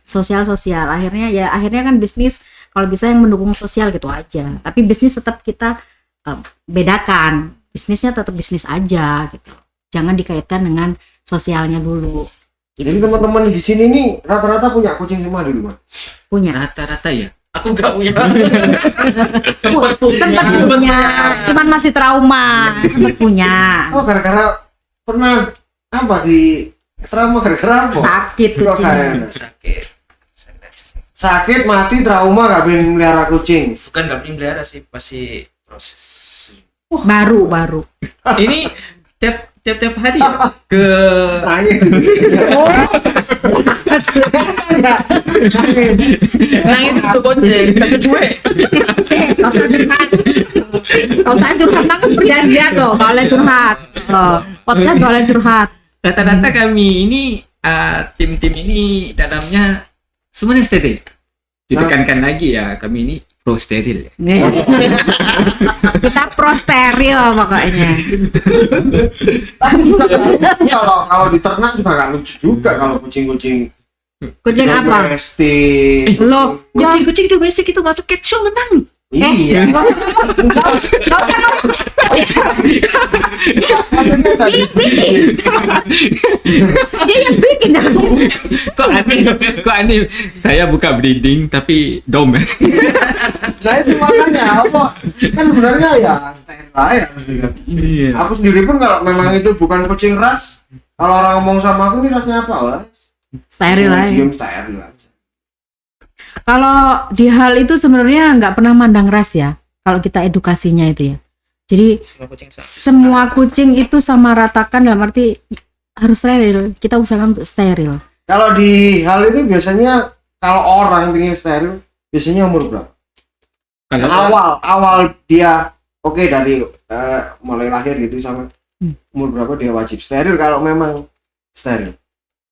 sosial. Akhirnya kan bisnis kalau bisa yang mendukung sosial gitu aja. Tapi bisnis tetap kita bedakan. Bisnisnya tetap bisnis aja gitu. Jangan dikaitkan dengan sosialnya dulu. Gitu. Jadi teman-teman di sini nih rata-rata punya kucing semua di rumah. Punya. rata-rata ya. Aku nggak punya. Sempat Sempat punya, cuman masih trauma. Sempat punya. Oh gara-gara pernah apa di trauma gara-gara apa? Sakit Kok kucing. kayak Sakit. sakit mati trauma gak pengen melihara kucing. Bukan nggak pengen pelihara sih, masih proses. Baru. Ini tiap hari ya ke Nangis. Nangis itu goceng, tapi cuek. Kalau saya curhat banget perjanjian loh, kalau saya curhat. Podcast kalau saya curhat. rata-rata kami ini tim-tim ini dalamnya semuanya steril. Ditekankan lagi ya, kami ini pro steril ya. Kita pro steril pokoknya. Tapi juga kalau di ternak juga gak lucu juga kalau kucing-kucing Kucing apa? domestik. Lo Kucing-kucing domestik itu masuk cat show menang. Iya. Nggak usah. Maksudnya tadi Dia yang bikin jangan Kok aneh? Saya buka breeding tapi dom. Nah itu makanya apa? Kan sebenarnya ya steril aja mesti kan. Iya. Aku sendiri pun kalau memang itu bukan kucing ras, kalau orang ngomong sama aku ini rasnya apa lah? Steril aja. Medium steril aja. Kalau di hal itu sebenarnya nggak pernah mandang ras ya. Kalau kita edukasinya itu ya. Jadi Semua kucing sama. semua kucing itu sama ratakan, dalam arti harus steril. Kita usahakan untuk steril. Kalau di hal itu biasanya kalau orang ingin steril biasanya umur berapa? Awal dia oke dari mulai lahir gitu sampai umur berapa dia wajib steril kalau memang steril.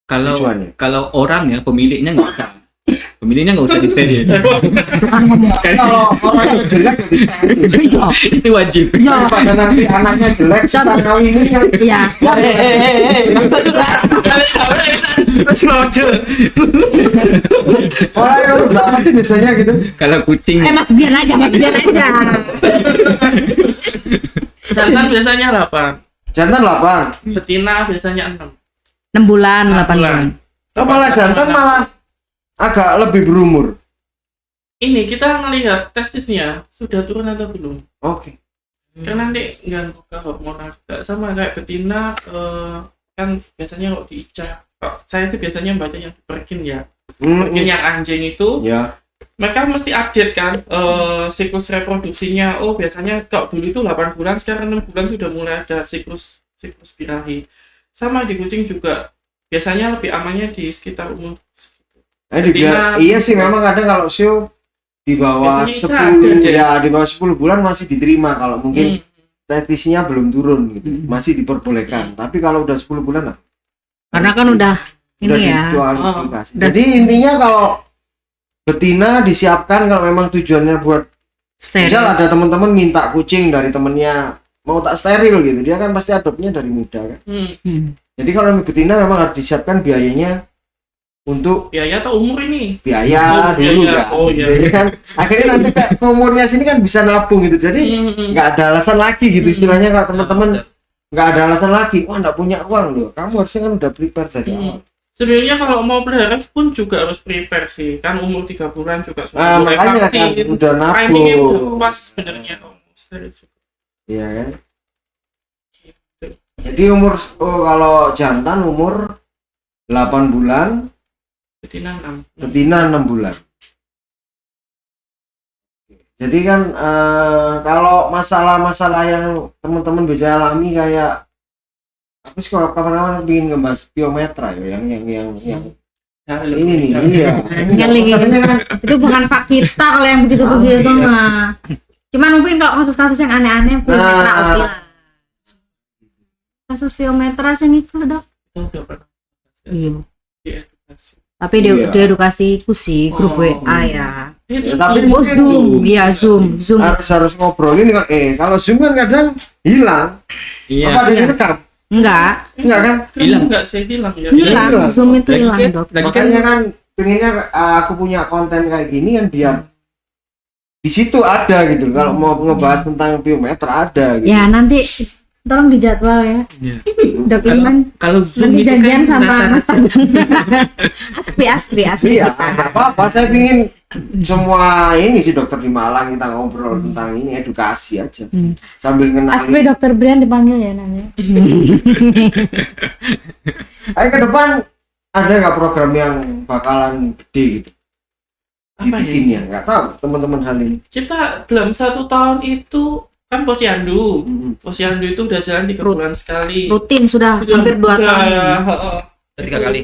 Kalau Tujuannya. kalau orang ya pemiliknya nggak usah. Pemiliknya nggak usah disteril. Bukan ngomong. Kalau orangnya jelek ya di steril. Iya. Itu wajib. Iya. Daripada nanti anaknya jelek suka ngawinin kan. Iya. Orang yang berapa sih biasanya gitu? Kalau kucing Mas biar aja. Jantan biasanya 8, Jantan 8. betina biasanya 6. 6 bulan, 8 6 bulan. bulan. Oh, malah jantan malah agak lebih berumur. Ini kita ngelihat testisnya sudah turun atau belum. Oke. Karena nanti ganggu ke hormonal juga, sama kayak betina kan biasanya kalau diica. Saya sih biasanya baca yang perkin ya. Perkin yang anjing itu Ya. mereka mesti update kan siklus reproduksinya. Oh biasanya kalau dulu itu 8 bulan, sekarang 6 bulan sudah mulai ada siklus birahi. Sama di kucing juga biasanya lebih amannya di sekitar umur. Betina. Iya sih memang kadang kalau show di bawah Biasanya 10 ada deh. ya di bawah 10 bulan masih diterima kalau mungkin testisnya belum turun gitu. Masih diperbolehkan. Tapi kalau udah 10 bulan lah. Karena kan udah ini ya. Diskualifikasi. Jadi intinya kalau betina disiapkan kalau memang tujuannya buat misal Steril. ada teman-teman minta kucing dari temennya mau tak steril gitu, dia kan pasti adopnya dari muda kan. Jadi kalau untuk betina memang harus disiapkan biayanya untuk Biaya atau umur ini? biaya Oh, dulu biaya. kan. Oh, iya. Biaya kan akhirnya nanti kayak ke umurnya sini kan bisa nabung gitu. Jadi nggak ada alasan lagi gitu istilahnya kalau teman-teman nggak ada alasan lagi, wah nggak punya uang loh. Kamu harusnya kan udah prepare dari awal. Sebenarnya kalau mau pelihara pun juga harus prepare sih. Kan umur 3 bulan juga sudah mulai Makanya kan vaksin. udah Timingnya udah nabung. pas sebenarnya. Iya kan. Jadi umur kalau jantan umur 8 bulan, Betina 6. betina 6 bulan. Jadi kan kalau masalah-masalah yang teman-teman bisa alami kayak apa sih kalau kapan-kapan ingin ngebahas biometra ya yang ini nih iya. Masalahnya kan Itu bukan fak kita kalau yang begitu-begitu mah. Cuman mungkin kalau kasus-kasus yang aneh-aneh biometra oke lah. Kasus biometra sing iku lho, Dok. Kita udah pernah Iya. diedukasi. Tapi Iya. di edukasiku sih grup Oh. WA ya. Itu tapi sih. Oh Zoom, iya Zoom. harus ngobrolin kalau Zoom kan kadang hilang. iya. Apa ada yang rekam? Enggak, Enggak kan? Hilang. Enggak saya hilang ya. hilang. hilang. Zoom itu Lagi hilang, kan- Dok. lagi kan Makanya kan pengennya aku punya konten kayak gini kan biar di situ ada gitu. Kalau mau ngebahas tentang biometra ada gitu. Ya nanti tolong dijadwal ya. Iya. Dok Iman. Kalau Zoom Nanti itu janjian kan sama Mas rata-rata- Aspi Iya, kita. nggak apa-apa. Saya pingin semua ini sih dokter di Malang kita ngobrol tentang ini edukasi aja. Sambil Aspi ngenalin. Dokter Brian dipanggil ya namanya. Ayo ke depan ada nggak program yang bakalan gede gitu? Apa ya? Dibikinnya nggak tahu teman-teman hal ini. Kita dalam 1 tahun itu kan posyandu. Posyandu itu udah jalan 3 bulan sekali. Rutin sudah hampir 2 tahun. heeh. Udah 3 kali.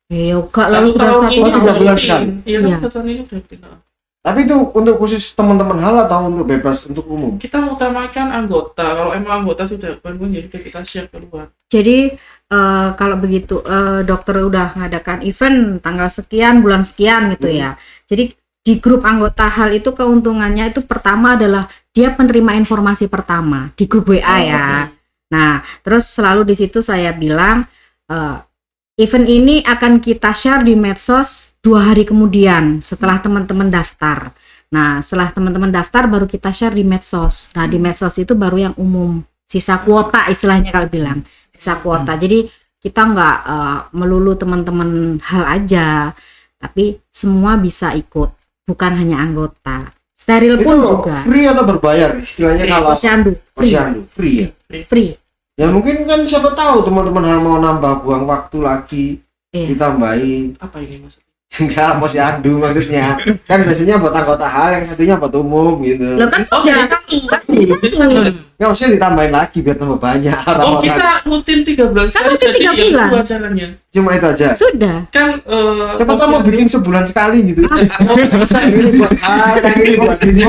Ya enggak Satu lalu sudah tahun 1 ini Oh, 3 udah bulan rutin. sekali. Iya, Iya. 1 tahun ini udah rutin. Tapi itu untuk khusus teman-teman hal atau untuk bebas untuk umum? Kita mengutamakan anggota. Kalau emang anggota sudah bangun, jadi udah kita share keluar. Jadi kalau begitu dokter udah ngadakan event tanggal sekian bulan sekian gitu ya. Jadi di grup anggota hal itu keuntungannya itu pertama adalah dia penerima informasi pertama di grup WA ya. Nah, terus selalu di situ saya bilang event ini akan kita share di medsos 2 hari kemudian setelah teman-teman daftar. Nah, setelah teman-teman daftar baru kita share di medsos. Nah, di medsos itu baru yang umum. Sisa kuota istilahnya kalau bilang. Sisa kuota. Jadi kita nggak melulu teman-teman hal aja, tapi semua bisa ikut, bukan hanya anggota. Steril pun Itu juga. free atau berbayar istilahnya kalau Posyandu, posyandu free ya. free. Ya mungkin kan siapa tahu teman-teman hal mau nambah buang waktu lagi Iya. ditambahin. Apa ini maksudnya? Enggak, posyandu maksudnya. Kan biasanya buat anggota hal, yang satunya buat umum gitu. Lo kan Oh, sudah jadi satu. Nggak usah ditambahin lagi biar tambah banyak Oh, orang-orang. kita rutin 3 bulan sekali, rutin jadi 3 ya bulan. itu acaranya. Cuma itu aja. sudah. Kan Siapa tahu mau bikin sebulan sekali gitu. Yang ini buat hal, yang ini buat ini.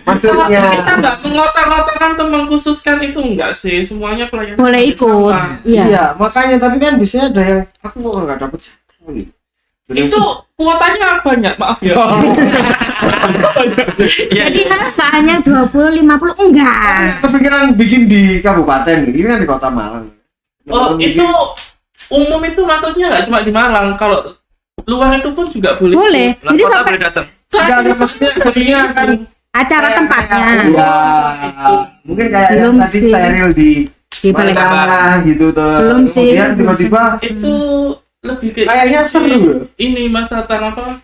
Maksudnya. kita nggak mengotak-otakan teman khusus kan, itu enggak sih, semuanya pelayanan Boleh hampir ikut. sama. Iya. Iya, makanya tapi kan biasanya ada yang aku kok nggak dapet jatah gitu. Itu kuotanya banyak, maaf ya. Jadi nggak hanya 20 50 enggak. Kepikiran bikin di kabupaten, ini kan di kota Malang. Oh, itu umum itu maksudnya nggak cuma di Malang, kalau luar itu pun juga boleh. Boleh. Jadi Kota sampai boleh datang. Enggak ada maksudnya kan acara kayak- tempatnya Iya, mungkin kayak yang Belum tadi sih. steril di di balik mana gitu tuh. belum sih. Kemudian tiba-tiba Itu lebih ke kayaknya seru. ini Mas Tatang apa?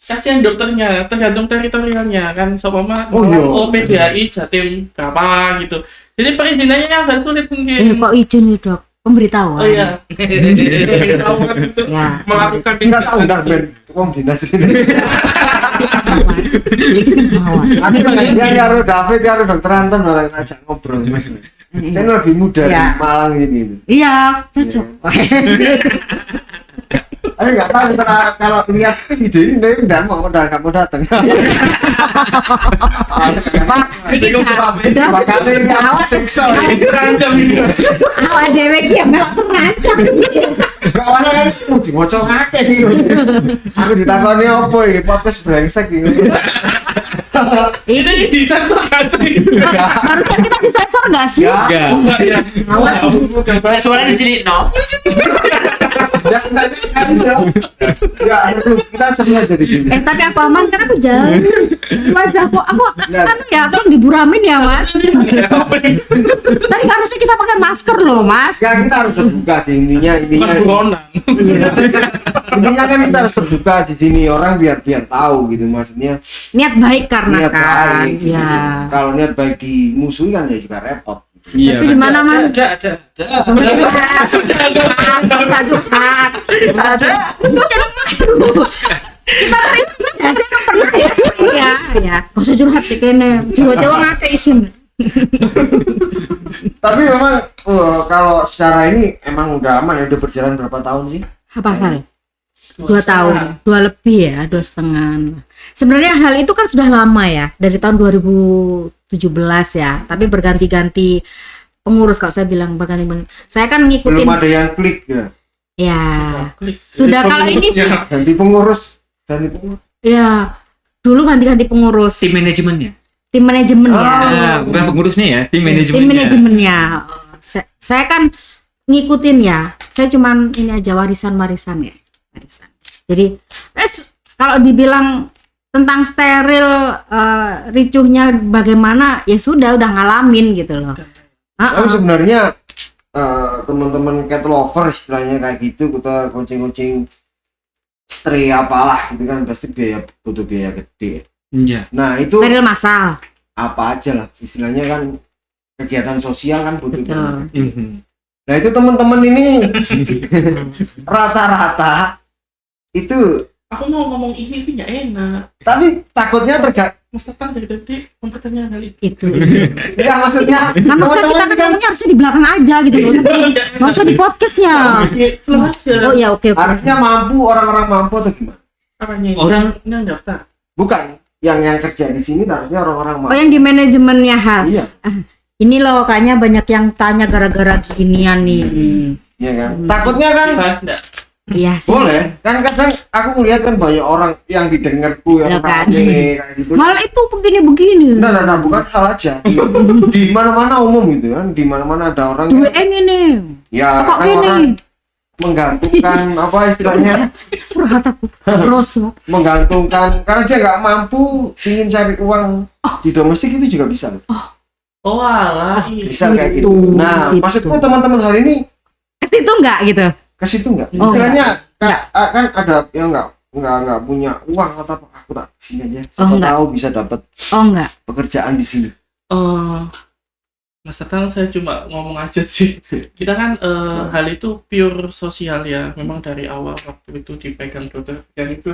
Kasihan dokternya, tergantung teritorialnya kan, seumpama Oh, iya. PDAI Jatim berapa gitu. Jadi perizinannya agak sulit mungkin. kok izin ya, Dok? Pemberitahuan. Oh iya. Pemberitahuan itu Ya. melakukan Enggak tahu enggak ben wong dinas ini. Iki sing gawat. Aku dia karo David karo Dokter Anton orang ajak ngobrol Mas. Saya lebih muda di Ya. Malang ini. Iya, cocok. Aku nggak tahu kalau lihat video ini dia nggak mau datang. Iki udah Makanya nggak Awas. seksual. terancam ini. awak dhewe iki ya melok terancam. Awalnya kan dimocok ngake gitu. Aku ditakoni apa iki podcast brengsek iki. Ini disensor kan sih? Barusan kita disensor nggak sih? Ya. Enggak. Enggak ya. Gawat. Nah, suaranya cilik no. Ya enggak kan ya. Ya kita semua jadi sini. Tapi aku aman kan aku jauh. Wajahku aku Nah. kan ya tolong diburamin ya, Mas. Tadi kan harusnya kita pakai masker loh, Mas. Ya kita harus terbuka sih intinya Buronan. intinya kan kita harus terbuka di sini orang biar tahu gitu maksudnya Niat baik karena niat kan. baik gitu. Ya. Kalau niat baik dimusuhi kan ya juga repot. Iya. Tapi di mana-mana Ada. curhat. Kita terima sih kan pernah ya. Ya, kok usah curhat sih kene. Jiwa-jiwa ngake isin. Tapi memang kalau secara ini emang udah aman ya, udah berjalan berapa tahun sih? Apa hal? 2 tahun, 2 lebih ya, 2,5. Sebenarnya hal itu kan sudah lama ya, dari tahun 2017 ya, tapi berganti-ganti pengurus. Kalau saya bilang berganti-ganti, saya kan ngikutin. Belum ada yang klik ya. Ya, Klik. Sudah, kalau ini sih- Pengurusnya. Ganti pengurus. ya dulu ganti-ganti pengurus, Tim manajemennya. tim manajemen ya. Bukan pengurusnya ya, tim Tim manajemennya. manajemennya. Saya kan ngikutin ya. Saya cuman ini aja warisan ya. Warisan. Jadi kalau dibilang tentang steril ricuhnya bagaimana ya sudah udah ngalamin gitu loh. Tapi sebenarnya teman-teman cat lover istilahnya kayak gitu, kita kucing-kucing stray apalah itu kan pasti butuh biaya gede. Iya. Nah itu Steril massal. apa aja lah istilahnya kan kegiatan sosial kan butuh Betul. biaya gede. Mhm. Nah itu teman-teman ini rata-rata itu, Aku mau ngomong ini tapi nggak enak. tapi takutnya Mas Tatang dari tadi mempertanyakan hal itu. Itu. ya maksudnya Nah, maksudnya kita teman-teman ngomongnya harusnya di belakang aja gitu loh. Nggak usah di podcast ya. Slow aja. Oh ya oke. harusnya mampu, orang-orang mampu atau gimana? Apanya? Orang- yang daftar. Bukan yang kerja di sini harusnya orang-orang Oh mampu. yang di manajemennya hal. Iya, Ini loh kayaknya banyak yang tanya gara-gara ginian nih. iya kan. Takutnya kan Dibahas enggak? Iya sih. boleh kan, kadang aku melihat kan banyak orang yang didengarku yang Ya kan. rame kayak gitu. Hal itu begini-begini. Nah, bukan hal aja. Di mana-mana umum gitu kan, di mana-mana ada orang Duwe yang, ini. ya Kok kan orang gini? menggantungkan apa istilahnya, Surat aku. Rosso. menggantungkan karena dia nggak mampu ingin cari uang di domestik itu juga bisa loh. Oh alah. Bisa kayak gitu. Situ, Nah, situ. maksudku teman-teman hari ini ke situ enggak gitu? Ke situ enggak? Oh, Istilahnya kan ada yang enggak punya uang atau apa, aku tak sini aja. Siapa enggak. tahu bisa dapat Enggak. pekerjaan di sini. Mas Tatang, saya cuma ngomong aja sih. Kita kan hal itu pure sosial ya. Memang dari awal waktu itu dipegang dokter yang itu.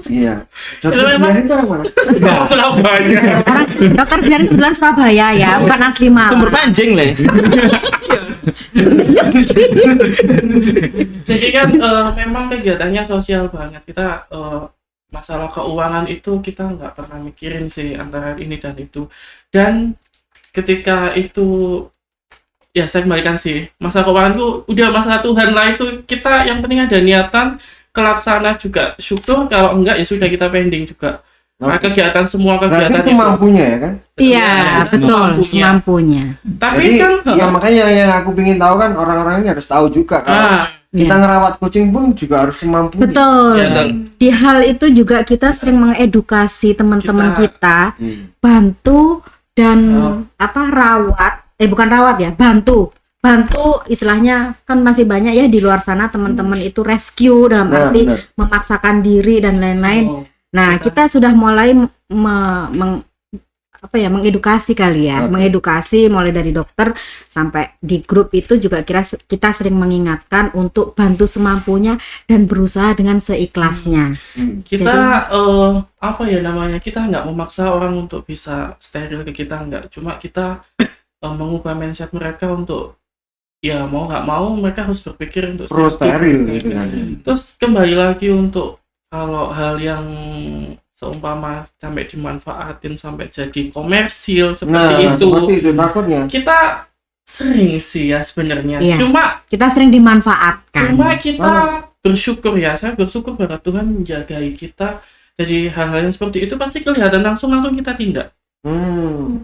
Iya. Itu Dokter memang- Biar itu orang mana? Surabaya. Orang dokter Biar kebetulan Surabaya ya, bukan asli Sumber Malang. pancing le. Jadi kan memang kegiatannya sosial banget. Kita masalah keuangan itu kita nggak pernah mikirin sih antara ini dan itu. Dan ketika itu ya saya kembalikan sih, masalah keuangan itu udah masalah Tuhan lah, itu kita yang penting ada niatan, kelaksana juga syukur, kalau enggak ya sudah kita pending juga. Nah, kegiatan semua Berarti kegiatan itu. semampunya ya kan? Iya, Betul, betul, semampunya. semampunya. Tapi Jadi kan ya makanya yang aku ingin tahu kan orang-orang ini harus tahu juga kalau kita Ya. ngerawat kucing pun juga harus semampunya. Betul. Ya, betul. Di hal itu juga kita sering mengedukasi teman-teman kita, bantu dan bukan rawat ya, bantu istilahnya kan masih banyak ya di luar sana teman-teman itu rescue dalam Nah, arti benar. memaksakan diri dan lain-lain. oh, Nah, kita sudah mulai mengedukasi kali ya, Oke. mengedukasi mulai dari dokter sampai di grup itu juga kita sering mengingatkan untuk bantu semampunya dan berusaha dengan seikhlasnya. kita kita nggak memaksa orang untuk bisa steril ke kita, nggak, cuma kita mengubah mindset mereka untuk ya mau nggak mau mereka harus berpikir untuk Pro steril safety. gitu kan. Terus kembali lagi untuk kalau hal yang seumpama sampai dimanfaatin sampai jadi komersil seperti Nah, itu, seperti itu takutnya. kita sering sih ya sebenarnya. Iya. Cuma Kita sering dimanfaatkan. kita bersyukur ya, saya bersyukur banget Tuhan menjagai kita. Jadi hal-hal yang seperti itu pasti kelihatan langsung kita tindak.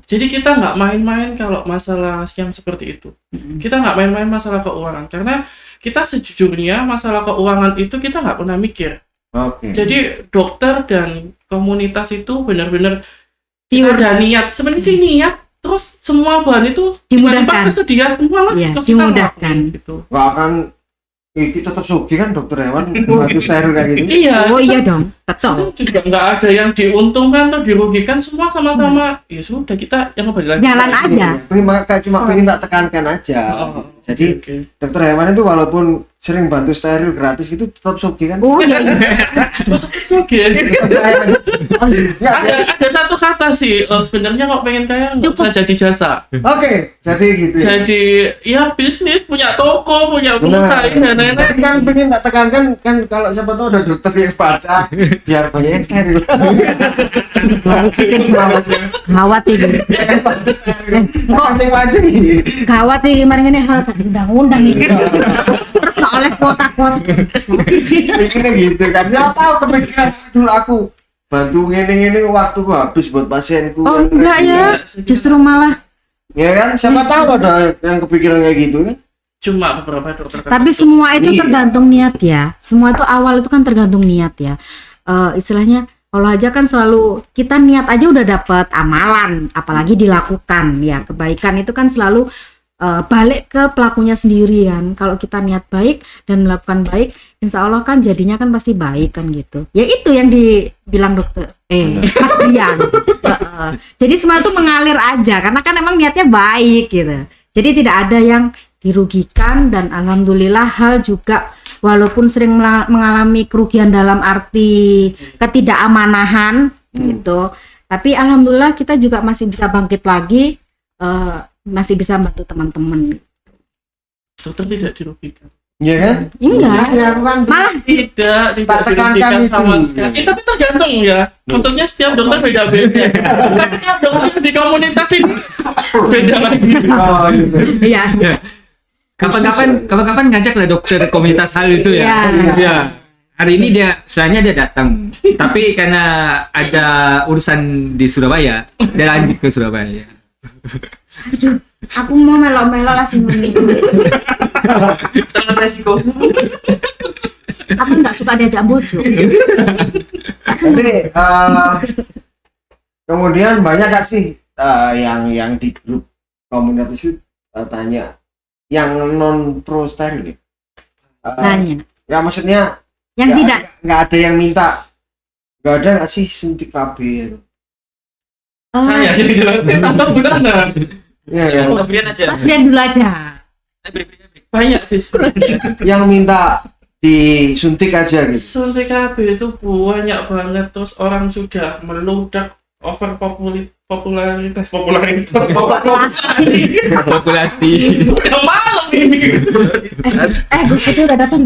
Jadi kita nggak main-main kalau masalah yang seperti itu. Kita nggak main-main masalah keuangan, karena kita sejujurnya masalah keuangan itu kita nggak pernah mikir. Oke. Jadi dokter dan komunitas itu benar-benar Pure. ada niat. Sebenarnya sih niat, terus semua bahan itu Dimudahkan. tiba-tiba tersedia semua lah. Iya, terus kita dimudahkan. ngelakuin gitu. Nggak akan kita tetap sugih kan dokter hewan bantu steril kayak gitu. Iya. Oh iya dong, betul. Itu juga nggak ada yang diuntungkan atau dirugikan, semua sama-sama. Ya sudah, kita yang kembali lagi. Jalan aja. Cuma pengen tak tekankan aja. Oh, Jadi oke. dokter hewan itu walaupun sering bantu steril gratis gitu tetap sugih kan? Oh iya, iya. Oke. Oh, iya. Ada satu kata sih, sebenarnya kalau pengen kaya nggak Cukup. usah jadi jasa. Oke, jadi gitu ya. Jadi ya bisnis, punya toko, punya perusahaan dan Tapi lain-lain. kan pengen tak tekankan kan kalau siapa tahu ada dokter yang baca biar banyak yang steril. Gawat ini. Mancing-mancing. Gawat ini kemarin ini hal undang-undang ini. Terus nggak oleh kuota. Mikirnya gitu kan. Ya tahu kepikiran dulu aku bantu ngene-ngene waktuku habis buat pasienku. Oh enggak ya, justru malah. Ya kan, siapa tahu ada yang kepikiran kayak gitu kan. Cuma beberapa dokter. Tapi semua itu Iya. tergantung niat ya. Semua itu awal itu kan tergantung niat ya. Istilahnya kalau aja kan selalu kita niat aja udah dapat amalan, apalagi dilakukan ya. Kebaikan itu kan selalu balik ke pelakunya sendirian. Kalau kita niat baik dan melakukan baik, insya Allah kan jadinya kan pasti baik kan gitu. Ya itu yang dibilang dokter Mas Brian. Jadi semua itu mengalir aja karena kan emang niatnya baik gitu. Jadi tidak ada yang dirugikan dan alhamdulillah hal juga walaupun sering mengalami kerugian dalam arti ketidakamanan gitu. Tapi alhamdulillah kita juga masih bisa bangkit lagi. Masih bisa bantu teman-teman. Dokter tidak dirugikan. Iya kan? Enggak. Ya aku kan Malah Tidak Tak tekankan dirugikan itu. sama sekali. Tapi tergantung ya. Maksudnya setiap dokter beda-beda. Tapi setiap dokter di komunitas ini beda lagi. oh gitu. iya. Kapan-kapan ngajak lah dokter komunitas hal itu ya. Iya. Iya. Hari ini sebenarnya dia datang, tapi karena ada urusan di Surabaya, dia lanjut ke Surabaya. Aduh, aku mau melok-melok lah sih. Tangan resiko. Aku nggak suka diajak bojo. Jadi kemudian banyak gak sih yang di grup komunitas itu tanya yang non pro steril ya? Banyak. Ya maksudnya Yang tidak. nggak ada yang minta, nggak ada nggak sih suntik KB? Saya yang jelasin atau gimana? Ya, ya. Mas Brian aja. Mas Brian dulu aja. Break. Banyak sih sebenarnya. Yang minta disuntik aja gitu. Suntik KB itu banyak banget, terus orang sudah meludak popularitas Populasi. udah malam ini. Gus itu udah datang.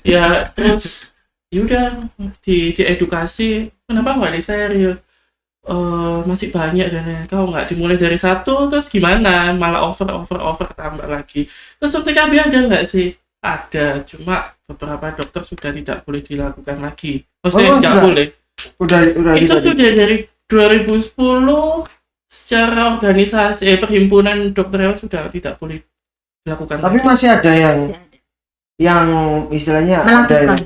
Ya terus yaudah diedukasi, kenapa nggak disteril? Masih banyak dan lain-lain. Kau nggak dimulai dari satu, terus gimana? Malah over tambah lagi. Terus suntik KB ada nggak sih? Ada, cuma beberapa dokter sudah tidak boleh dilakukan lagi. Maksudnya nggak sudah? boleh. Udah Itu tidak. sudah dari 2010 secara organisasi perhimpunan dokter hewan sudah tidak boleh dilakukan. Tapi lagi. masih ada yang Masih ada. yang istilahnya Melakukan.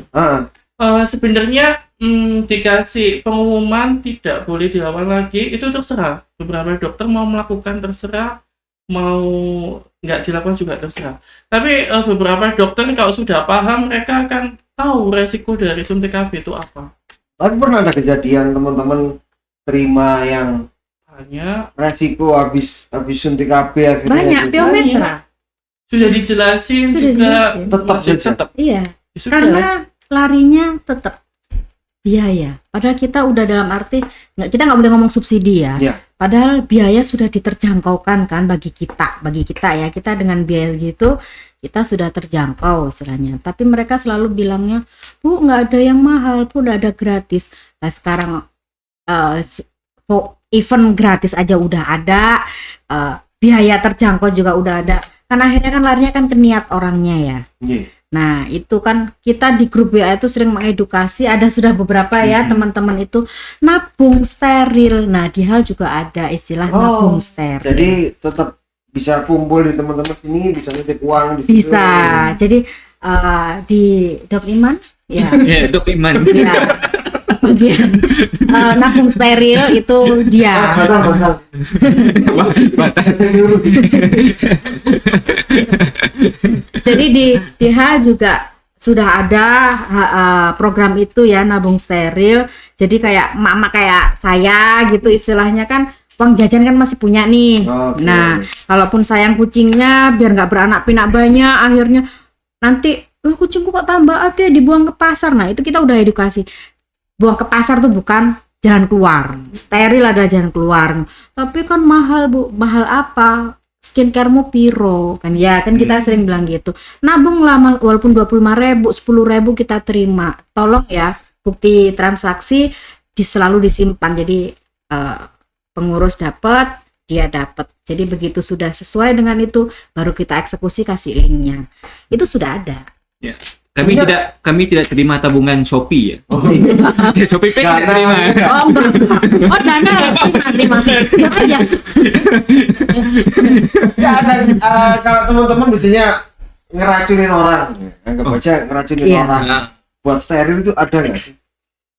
Sebenarnya dikasih pengumuman tidak boleh dilakukan lagi, itu terserah. Beberapa dokter mau melakukan terserah, mau nggak dilakukan juga terserah. Tapi beberapa dokter kalau sudah paham, mereka akan tahu resiko dari suntik KB itu apa. Tapi pernah ada kejadian teman-teman terima yang Hanya resiko habis suntik KB akhirnya Banyak gitu. biometra. sudah dijelasin Sudah juga dijelasin. Tetap masih saja. tetap. Iya. Ya sudah. Karena larinya tetap biaya. Padahal kita udah dalam arti kita nggak boleh ngomong subsidi ya. Iya. Padahal biaya sudah diterjangkaukan kan bagi kita ya. Kita dengan biaya gitu kita sudah terjangkau istilahnya. Tapi mereka selalu bilangnya, Bu, nggak ada yang mahal, Bu, udah ada gratis. Nah sekarang event gratis aja udah ada, biaya terjangkau juga udah ada. Kan akhirnya kan larinya kan ke niat orangnya ya. Iya. Nah itu kan kita di grup WA itu sering mengedukasi, ada sudah beberapa ya teman-teman itu nabung steril. Nah di hal juga ada istilah nabung steril. Jadi tetap bisa kumpul di teman-teman sini, bisa nitip uang di situ. Bisa. Jadi di Dok Iman ya, Ya, Dok Iman. ya bagian nabung steril itu dia. Batal. Jadi di H juga sudah ada program itu ya, nabung steril. Jadi kayak mak-mak kayak saya gitu istilahnya kan, uang jajan kan masih punya nih. Oke. Nah, kalaupun sayang kucingnya biar nggak beranak pinak banyak, akhirnya nanti kucingku kok tambah ada dibuang ke pasar. Nah, itu kita udah edukasi. Buang ke pasar tuh bukan jalan keluar. Steril adalah jalan keluar. Tapi kan mahal, Bu. Mahal apa? Skincaremu piro kan ya, kan kita sering bilang gitu. Nabung lah walaupun 25.000, 10.000 kita terima. Tolong ya, bukti transaksi selalu disimpan. Jadi pengurus dapat, dia dapat. Jadi begitu sudah sesuai dengan itu, baru kita eksekusi, kasih linknya. Itu sudah ada. Ya. Kami tidak terima tabungan Shopee ya. Oh, iya. Shopee Pay tidak Dana. terima. Oh enggak. Oh dana terima. Ya. Ya ada kalau teman-teman biasanya ngeracunin orang, anggap aja ngeracunin Iya. orang. Nah, Buat steril itu ada nggak sih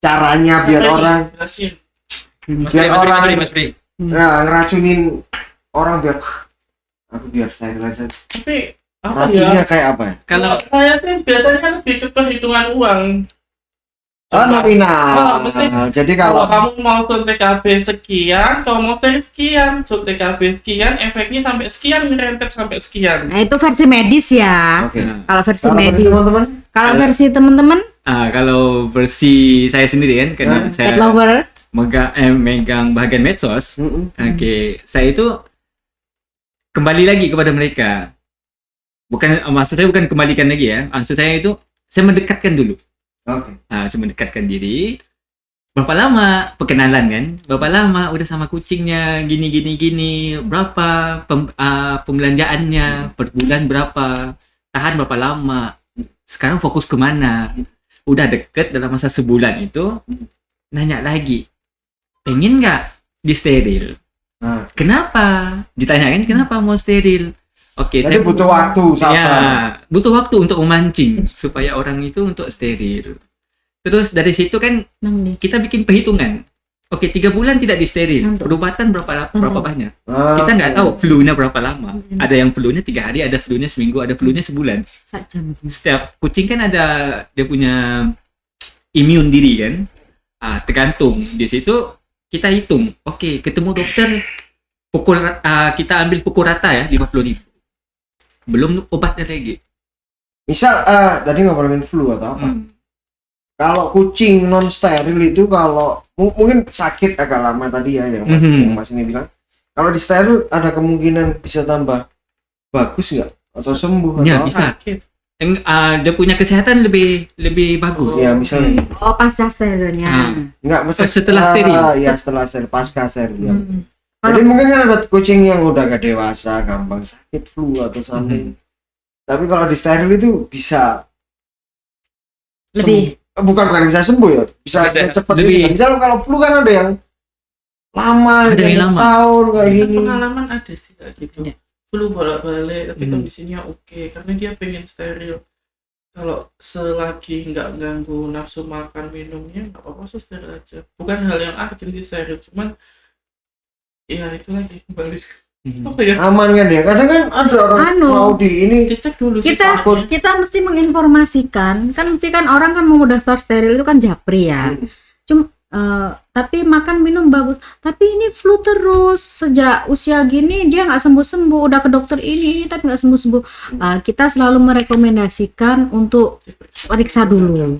caranya biar Saya orang jelasin. biar orang Mas Bri. ngeracunin orang biar aku biar steril aja. Tapi apa ya? Racunnya kayak apa ya? Kalau saya sih biasanya kan lebih ke perhitungan uang. Oh, nominal. mesti Jadi Kalau kalau kamu mau suntik KB sekian, kalau mau steril sekian, suntik KB sekian, efeknya sampai sekian, ngerentet sampai sekian. Nah, itu versi medis ya. oke. Kalau versi Kalau medis. teman-teman Kalau versi teman-teman, Kalau versi saya sendiri kan, karena saya cat lover. megang bagian medsos. Oke, saya itu kembali lagi kepada mereka. Maksud saya bukan kembalikan lagi ya. Maksud saya itu saya mendekatkan dulu. Oke. Saya mendekatkan diri. Berapa lama perkenalan kan? Berapa lama udah sama kucingnya gini. Berapa pembelanjaannya per bulan berapa? Tahan berapa lama? Sekarang fokus kemana? Udah deket dalam masa sebulan itu nanya lagi. Pengen nggak di steril? Nah, Kenapa? Ditanyakan kenapa mau steril? Oke, jadi butuh waktu sabar. Ya, butuh waktu untuk memancing supaya orang itu untuk steril. Terus dari situ kan Nang nih. kita bikin perhitungan. Oke, 3 bulan tidak disteril. Perubatan berapa banyak? Kita nggak tahu flu-nya berapa lama. Ada yang flu-nya 3 hari, ada flu-nya seminggu, ada flu-nya sebulan. Setiap kucing kan ada dia punya imun diri kan. Tergantung. Di situ kita hitung. Oke, ketemu dokter kita ambil pukul rata ya 50.000. Belum obatnya lagi. Misal tadi ngomongin flu atau apa? Kalau kucing non steril itu kalau mungkin sakit agak lama tadi ya yang Mas ini bilang. Kalau di steril ada kemungkinan bisa tambah bagus nggak atau sembuh Ya, atau bisa. Dia punya kesehatan lebih bagus. Ya misalnya. Pasca sterilnya. Enggak, maksudnya Setelah steril. Ya setelah steril, pasca steril. Ya. Jadi mungkin kan ada kucing yang udah gak dewasa, gampang sakit flu atau something. Tapi kalau di steril itu bisa Lebih bukan bisa sembuh ya, bisa cepat. Lebih. Misalnya kalau flu kan ada yang lama, Ada yang lama. tahun kayak gini. Pengalaman ada sih kayak gitu. Flu bolak-balik tapi kondisinya oke karena dia pengen steril. Kalau selagi nggak ganggu nafsu makan minumnya nggak apa-apa sih steril aja. Bukan hal yang urgent sih steril, cuman ya itu lagi kembali apa ya, Aman kan ya? Kadang kan ada orang mau di ini dicek dulu sih kita soalnya. kita mesti menginformasikan orang kan mau daftar steril itu kan japri ya. Tapi makan minum bagus, tapi ini flu terus sejak usia gini dia nggak sembuh udah ke dokter ini tapi nggak sembuh. Kita selalu merekomendasikan untuk periksa dulu.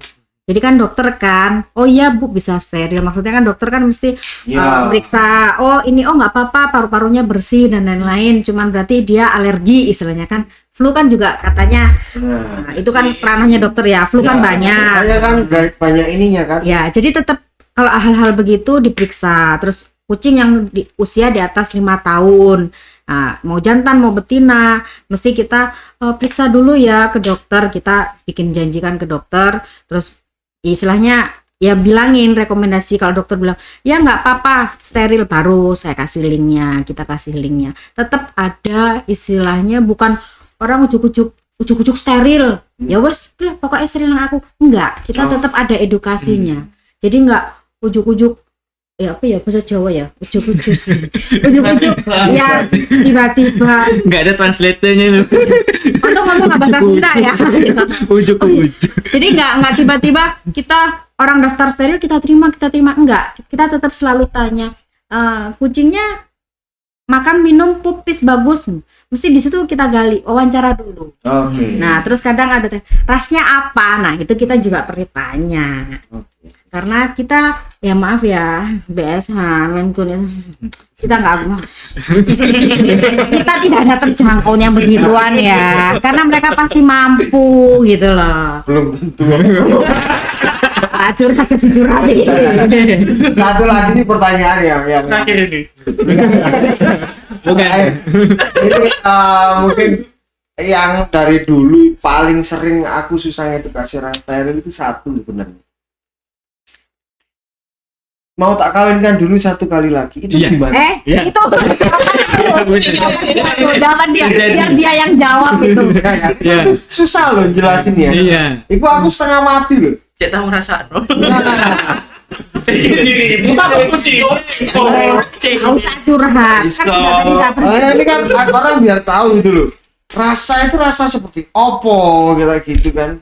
Jadi kan dokter kan, oh iya Bu bisa steril, maksudnya kan dokter kan mesti meriksa, ini nggak apa-apa, paru-parunya bersih dan lain-lain, cuman berarti dia alergi istilahnya kan. Flu kan juga katanya, itu kan ranahnya dokter ya, flu kan banyak. Banyak kan, banyak ininya kan. Ya, jadi tetap kalau hal-hal begitu diperiksa. Terus kucing yang di usia di atas 5 tahun, mau jantan mau betina, mesti kita periksa dulu ya ke dokter. Kita bikin janjikan ke dokter, terus istilahnya ya bilangin rekomendasi. Kalau dokter bilang ya nggak apa-apa steril, baru saya kasih linknya, kita kasih linknya. Tetap ada istilahnya, bukan orang ujuk-ujuk steril ya wes pokoknya steril aku, enggak, kita tetap ada edukasinya. Jadi enggak ujuk-ujuk ya apa ya bahasa Jawa ya, ujuk-ujuk ya tiba-tiba Nggak ada translatornya itu. atau ngomong bahasa Sunda ya. Ujuk-ujuk. Jadi nggak tiba-tiba kita orang daftar steril kita terima enggak, kita tetap selalu tanya kucingnya makan minum pupis bagus, mesti di situ kita gali, wawancara dulu. Nah terus kadang ada rasnya apa, nah itu kita juga perlu tanya. Karena kita ya maaf ya BSH Menkun kita nggak kita tidak ada terjangkaunya begituan ya, karena mereka pasti mampu gitu loh. Belum tentu. Curhat kasih curhat. Satu lagi sih pertanyaan yang terakhir ini. Bukan. Ini mungkin yang dari dulu paling sering aku susah ngedukasi orang steril itu satu sebenarnya. Mau tak kawinkan dulu 1 kali lagi itu gimana? Itu jawaban dia, biar dia yang jawab itu. Itu susah loh jelasin ya. Iya. Itu aku setengah mati loh. Cek tahu rasa no. Ini bukan kucing. Nggak usah curhat. Kan tadi nggak perlu. Ini kan orang biar tahu gitu loh. Rasa itu rasa seperti opo gitu kan.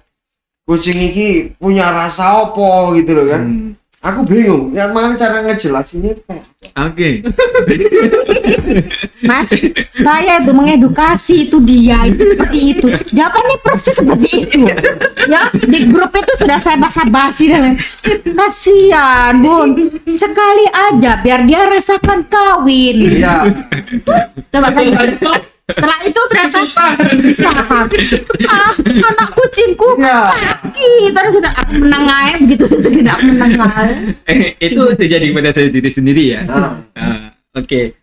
Kucing ini punya rasa opo gitu loh kan. Aku bingung, ya makanya cara ngejelasinnya itu kayak Oke. Mas, saya itu mengedukasi itu dia itu seperti itu. Jawabannya persis seperti itu. Ya, di grup itu sudah saya basa-basi dan kasihan, Bun. Sekali aja biar dia rasakan kawin. iya. Coba kan. Setelah itu ternyata susah. Anak kucingku Iya. sakit. Terus kita aku menang aja begitu, tidak menang aja. Itu terjadi pada saya diri sendiri ya. Oke.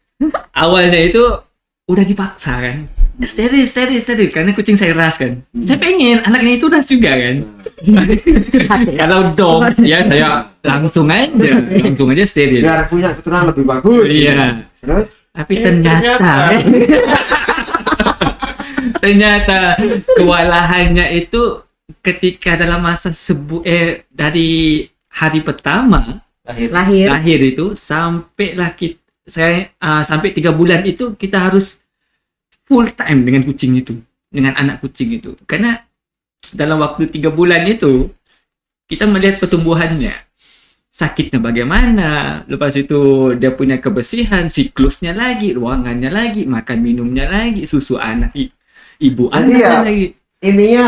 Awalnya itu udah dipaksa kan. Steril karena kucing saya ras kan. Saya pengen anaknya itu ras juga kan. Curhat ya. Kalau dog ya saya langsung aja steril. Biar punya keturunan lebih bagus. Iya. Terus Tapi ternyata kewalahannya itu ketika dalam masa dari hari pertama lahir. lahir itu sampai 3 bulan itu kita harus full time dengan kucing itu, dengan anak kucing itu, karena dalam waktu 3 bulan itu kita melihat pertumbuhannya, sakitnya bagaimana, lepas itu dia punya kebersihan, siklusnya lagi, ruangannya lagi, makan minumnya lagi, susu anak ibu Jadi anak ya, lagi. Intinya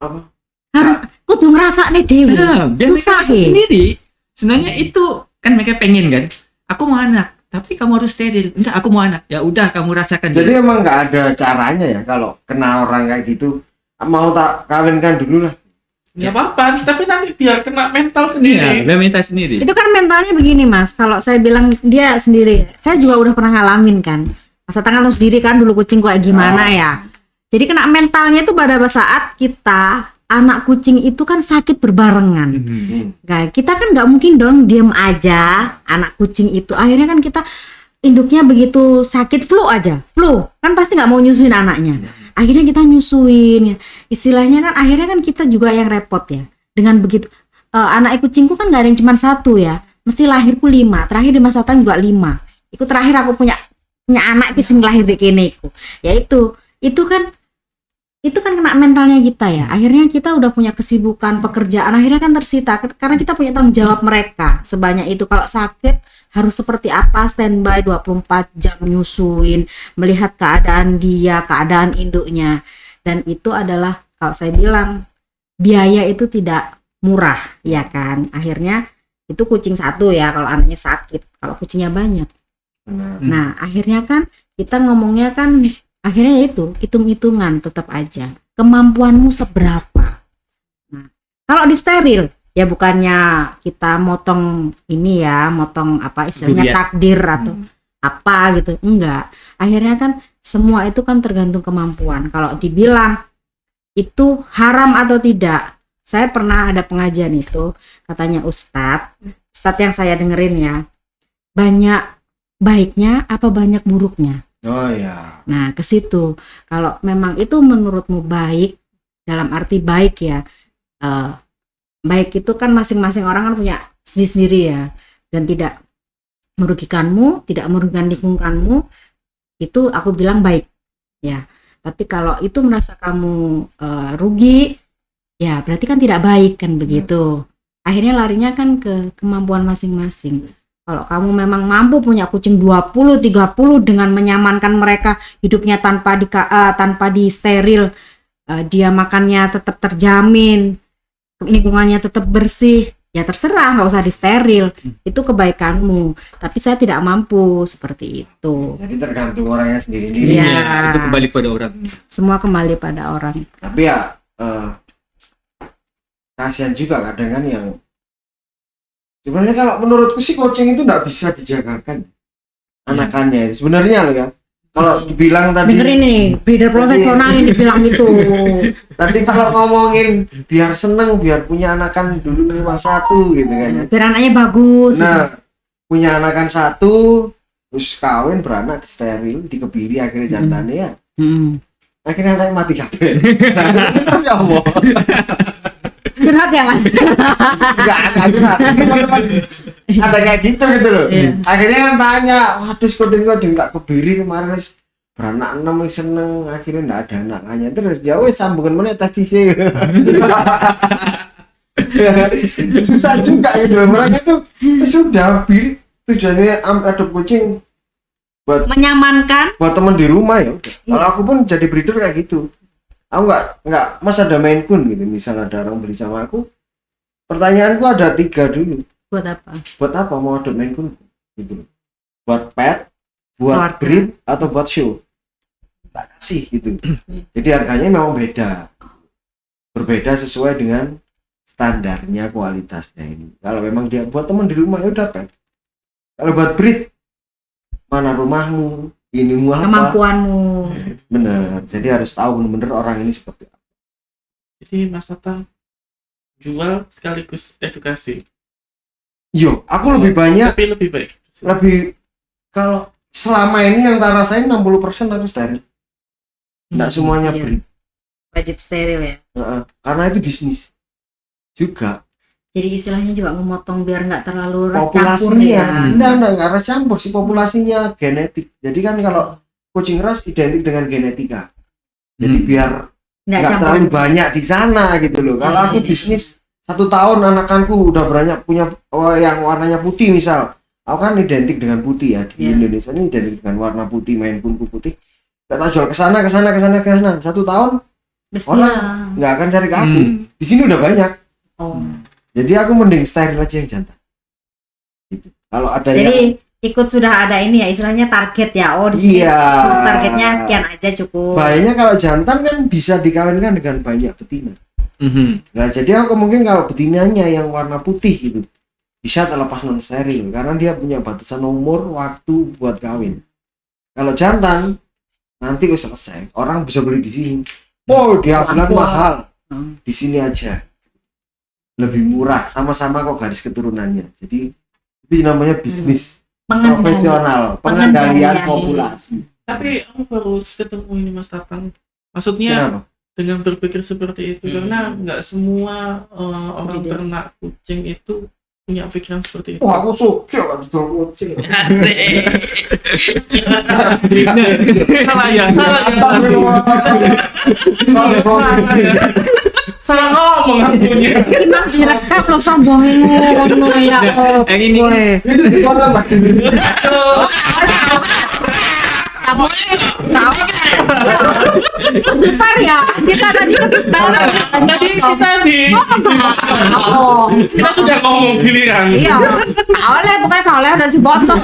apa? Harus kudu ngrasakne dhewe. Nah, biar Susah mereka ya. sendiri. Sebenarnya itu kan mereka pengen kan, aku mau anak, tapi kamu harus steril. Enggak, aku mau anak. Ya udah, kamu rasakan. Jadi emang nggak ada caranya ya kalau kena orang kayak gitu, mau tak kawinkan dulu lah. nggak apa-apa, tapi nanti biar kena mental Iya, sendiri. dia minta sendiri. Itu kan mentalnya begini Mas, kalau saya bilang dia sendiri, saya juga udah pernah ngalamin kan. Masa tangan lo sendiri kan dulu kucing kayak gimana ya. Jadi kena mentalnya itu pada saat kita anak kucing itu kan sakit berbarengan. Nah, kita kan nggak mungkin dong diem aja anak kucing itu. Akhirnya kan kita induknya begitu sakit flu kan pasti nggak mau nyusuin anaknya. Akhirnya kita nyusuin, istilahnya kan akhirnya kan kita juga yang repot ya. Dengan begitu anak kucingku kan nggak ada yang cuma 1 ya, mesti lahirku 5, terakhir di masa tahun juga 5. Itu terakhir aku punya anak itu sing lahir di kene iku. Ya itu kan kena mentalnya kita ya. Akhirnya kita udah punya kesibukan pekerjaan, akhirnya kan tersita karena kita punya tanggung jawab mereka sebanyak itu. Kalau sakit harus seperti apa, standby 24 jam nyusuin, melihat keadaan dia, keadaan induknya. Dan itu adalah kalau saya bilang biaya itu tidak murah ya kan. Akhirnya itu kucing 1 ya kalau anaknya sakit, kalau kucingnya banyak. Nah, akhirnya kan kita ngomongnya kan akhirnya itu hitung-hitungan tetap aja kemampuanmu seberapa. Nah, kalau di steril ya bukannya kita motong ini ya, motong apa istilahnya takdir atau apa gitu, enggak. Akhirnya kan semua itu kan tergantung kemampuan. Kalau dibilang itu haram atau tidak, saya pernah ada pengajian itu katanya Ustadz yang saya dengerin ya, banyak baiknya apa banyak buruknya. Oh ya. Nah, ke situ. Kalau memang itu menurutmu baik, dalam arti baik ya, baik itu kan masing-masing orang kan punya sendiri-sendiri ya, dan tidak merugikanmu, tidak merugikan lingkunganmu, itu aku bilang baik ya. Tapi kalau itu merasa kamu rugi, ya berarti kan tidak baik kan begitu. Akhirnya larinya kan ke kemampuan masing-masing. Kalau kamu memang mampu punya kucing 20, 30 dengan menyamankan mereka hidupnya tanpa di steril, dia makannya tetap terjamin, lingkungannya tetap bersih, ya terserah, nggak usah di steril. Itu kebaikanmu. Tapi saya tidak mampu seperti itu. Jadi tergantung orangnya sendiri-sendiri. Iya. Itu kembali pada orang. Semua kembali pada orang. Tapi ya kasihan juga kadang kan yang sebenarnya kalau menurutku sih kucing itu nggak bisa dijagakan anakannya itu sebenarnya loh ya. Kalau dibilang tadi Dengerin nih, breeder profesional ini bilang gitu. tadi kalau ngomongin biar seneng, biar punya anakan dulu cuma 1 gitu kan ya. Biar anaknya bagus. Nah, punya anakan 1 terus kawin beranak di steril, dikebiri akhirnya jantannya ya. Akhirnya anaknya mati kabeh. Nah, terus ya Allah. Curhat ya Mas. Enggak curhat. Teman-teman ada kayak gitu loh. Iya. Akhirnya kan tanya, waduh koding tak kebiri kemarin wis beranak 6 wis seneng, akhirnya enggak ada anaknya. Terus ya wis sambungan meneh tes cise. Susah juga gitu loh. Mereka tuh sudah biri tujuannya adop kucing buat Menyamankan. teman di rumah ya udah. Kalau aku pun jadi breeder kayak gitu. Aku nggak mas ada Maine Coon gitu, misal ada orang beli sama aku, pertanyaanku ada 3 dulu. Buat apa mau ada Maine Coon gitu? Buat pet, buat breed atau buat show? Tak kasih gitu. Jadi harganya memang berbeda sesuai dengan standarnya, kualitasnya ini. Kalau memang dia buat teman di rumah ya udah pet. Kalau buat breed, mana rumahmu, inimu apa? Kemampuanmu. Bener, jadi harus tahu bener-bener orang ini seperti apa. Jadi Mas Tatang jual sekaligus edukasi. Yo, aku lebih banyak, Tapi lebih baik. lebih kalau selama ini yang tak rasain 60% harus steril. Nggak semuanya Iya. breed. Wajib steril ya. Karena itu bisnis juga. Jadi istilahnya juga memotong biar nggak terlalu ras campur populasinya ya. enggak ras campur sih, populasinya genetik. Jadi kan kalau kucing ras identik dengan genetika. Jadi biar Nggak nggak campur. terlalu banyak di sana gitu loh. Kalau aku bisnis 1 tahun anakanku udah banyak punya yang warnanya putih misal, aku kan identik dengan putih ya di Iya. Indonesia ini identik dengan warna putih, Maine Coon putih. Gak tak jual ke sana 1 tahun Bes orang bilang. nggak akan cari ke aku. Di sini udah banyak. Oh. Jadi aku mending steril aja yang jantan. Gitu. Kalau ada yang Jadi ikut sudah ada ini ya istilahnya target ya. Oh di sini Iya. khusus targetnya sekian aja cukup. bahayanya kalau jantan kan bisa dikawinkan dengan banyak betina. Nah jadi aku mungkin kalau betinanya yang warna putih gitu bisa terlepas non steril karena dia punya batasan umur waktu buat kawin. Kalau jantan nanti wis selesai, orang bisa beli di sini. Oh dia hasilnya Ampun. mahal, Hmm. di sini aja lebih murah, sama-sama kok garis keturunannya. Jadi itu namanya bisnis profesional, pengendalian Pengendalian. populasi. Tapi aku baru ketemu ini Mas Tatang. Maksudnya Kenapa? dengan berpikir seperti itu karena nggak semua orang Tidak. ternak kucing itu punya pikiran seperti itu. Wah aku suka waktu dol kucing. Salah ya, salah ya. Astagfirullah. Salah ngomong akunya. Imam direkam lo sombongin ngono ya. Yang ini Itu di kota Mbak. Untuk Far ya. Kita tadi Tadi kita Oh. kita sudah ngomong giliran. Iya. Oleh bukan oleh udah si botol.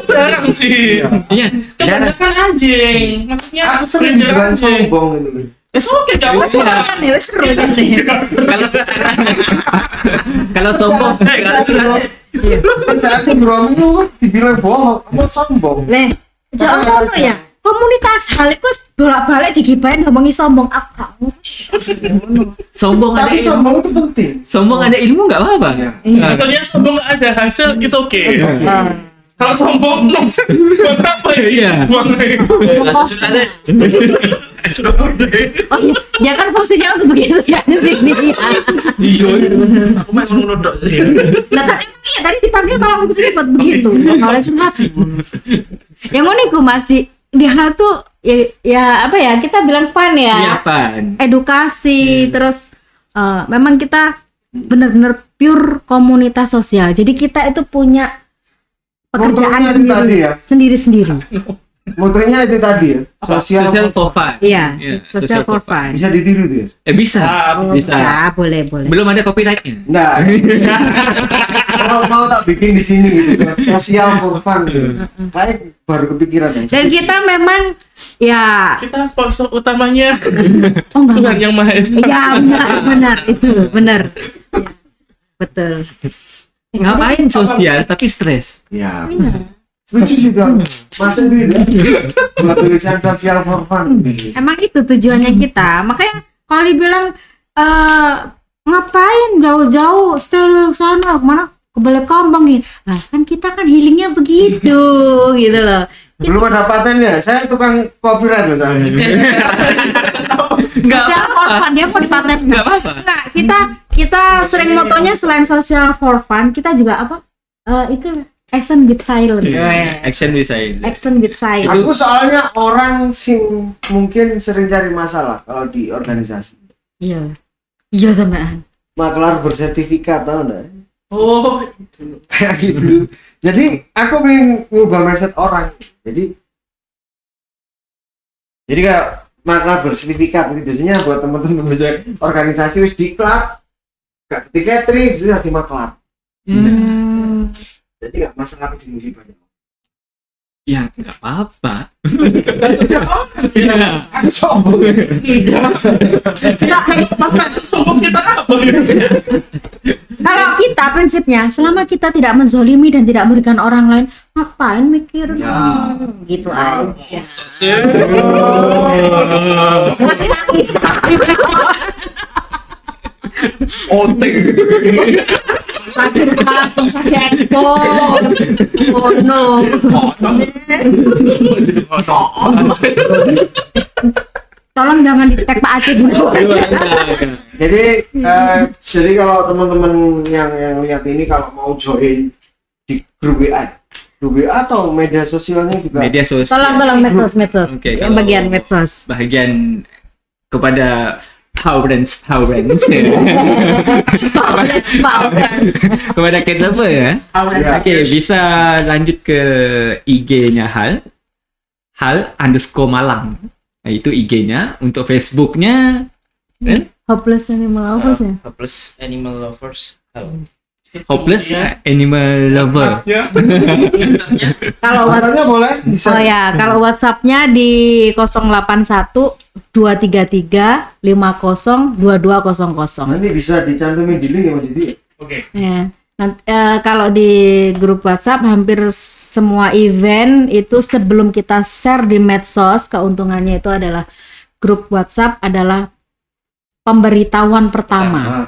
Jarang sih. Iya, jarang. Kebanyakan anjing. Maksudnya Aku sering breeder bilang anjing. sombong itu. Oke, gak Wes apa-apa. kan ya wes seru jadi. Kalau kalau sombong, Kerjaan sembrono itu dibilang bohong, kamu sombong. Leh, jangan ngono ya. Komunitas hal itu bolak-balik digibahin ngomongi sombong aku gak ngurus. sombong ada Tapi ilmu. sombong itu penting. Sombong ada ilmu nggak apa-apa. Ya. Iya. Maksudnya sombong ada hasil, is okay. Kalau sombong, buat apa ya? Iya. Buang aja. Oh iya, ya kan fungsinya untuk begitu ya di sini. Iya, aku memang menodok sih. Nah tadi iya tadi dipanggil malah fungsinya buat begitu. Kalau curhat. Yang unik Mas di hal tuh ya apa ya kita bilang fun Iya, ya. Pan. Edukasi terus memang kita benar-benar pure komunitas sosial. Jadi kita itu punya pekerjaan Motonya itu tadi ya. sendiri-sendiri. Motonya itu tadi ya. Sosial Social for fun. Iya, Iya, social for fun. bisa ditiru tuh ya. Bisa. Bisa. Ya, boleh. Belum ada copyrightnya. Nah, mau tak bikin di sini gitu. Sosial for fun. Gitu. Kayak baru kepikiran ya. Dan kita memang ya Kita sponsor utamanya oh enggak. Tuhan Yang Maha Esa. Ya benar itu benar. Ya, betul. Ngapain sosial tapi stres? Ya. Benar. Setuju sih dong. Masuk gitu. Buat tulisan sosial for fun. Emang itu tujuannya kita. Makanya kalau dibilang ngapain jauh-jauh steril sana mana ke Balai Kambang ini. Nah, kan kita kan healingnya begitu gitu loh. Belum ada patennya. Saya tukang copyright loh soalnya. Social for fun dia mau dipaten. Nggak apa-apa. Enggak, kita sering motonya selain social for fun, kita juga apa? Itu action with silence. Action bisa ini. Action with silence. Aku soalnya orang sing mungkin sering cari masalah kalau di organisasi. Iya. Iya sampean. Maklar bersertifikat tau enggak? Oh, Kayak gitu. Jadi aku pengen ngubah mindset orang. Jadi kayak maklar bersertifikat itu biasanya buat teman-teman biasanya organisasi wis diklat gak ketika trip sudah di maklar. Jadi gak masalah aku di musibah. Ya nggak apa-apa. Aku sombong. sombong kita apa? Kalau kita prinsipnya selama kita tidak menzolimi dan tidak merugikan orang lain, ngapain mikir? Ya. Gitu aja. Sakit langsung sakit ekspos. Oh no. tolong jangan di tag Pak Aceh dulu. Jadi kalau teman-teman yang lihat ini kalau mau join di grup WA atau media sosialnya juga. Media sosial. Tolong medsos. Oke, Yang kalau bagian medsos. bagian kepada Powerance kepada cat lover ya. Ya. Oke, bisa lanjut ke IG-nya hal_malang. Nah, itu IG-nya. Untuk Facebook-nya Hopeless Animal Lovers ya. Hopeless Animal Lovers. Hopeless Animal Lover. Ya. Kalau Katanya boleh bisa. Oh ya, kalau WhatsApp-nya di 081 233 50 2200. Nanti bisa dicantumin di link ya Mas Didi. Oke. Ya. Nanti, kalau di grup WhatsApp hampir semua event itu sebelum kita share di medsos, keuntungannya itu adalah grup WhatsApp adalah pemberitahuan pertama.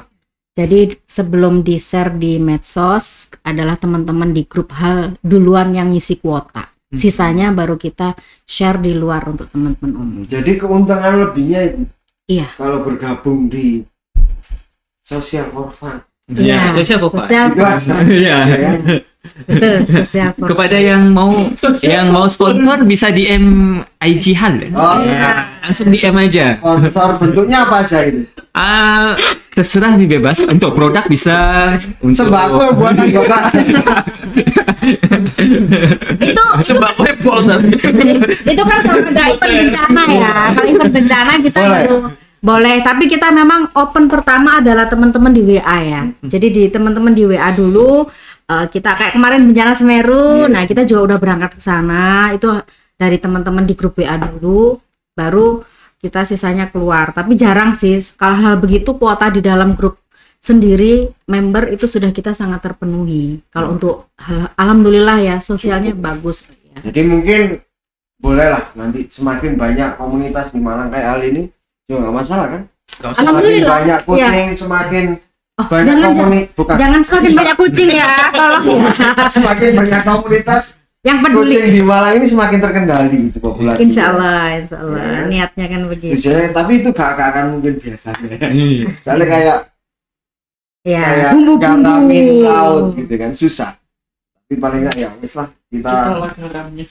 Jadi sebelum di share di medsos adalah teman-teman di grup hal duluan yang ngisi kuota. Sisanya baru kita share di luar untuk teman-teman umum. Jadi keuntungan lebihnya itu Iya. kalau bergabung di Social for Fun. Ya, sosial apa, Pak? Sosial Itu aja. Ya. Ya. betul, sosial for Kepada yang mau sponsor bisa DM IG Hal. Oh, Ya, langsung DM aja. sponsor bentuknya apa aja itu? Terserah sih, bebas. Untuk produk bisa untuk Sembako buat anggota. itu Sembako polter. itu kan kalau ada event bencana ya. Kalau event bencana kita Boleh. baru boleh, tapi kita memang open pertama adalah teman-teman di WA ya. Jadi di teman-teman di WA dulu kita kayak kemarin bencana Semeru. Nah, kita juga udah berangkat ke sana. Itu dari teman-teman di grup WA dulu, baru kita sisanya keluar. Tapi jarang sih kalau hal begitu, kuota di dalam grup sendiri member itu sudah kita sangat terpenuhi. Kalau untuk alhamdulillah ya, sosialnya bagus ya. Jadi mungkin bolehlah nanti semakin banyak komunitas di Malang kayak hal ini juga nggak masalah kan? Semakin Alhamdulillah. banyak kucing, semakin banyak jangan- komunitas, bukan Jangan semakin banyak kucing ya, tolong ya. semakin banyak komunitas Yang peduli. kucing di Malang ini semakin terkendali gitu populasi. Insya Allah. Ya. Niatnya kan begitu. Tujuannya, tapi itu gak akan mungkin biasanya. Iya. Soalnya kayak Ya, garamin bumbu-bumbu. laut gitu kan susah. Tapi paling nggak ya wis lah kita Itulah garamnya.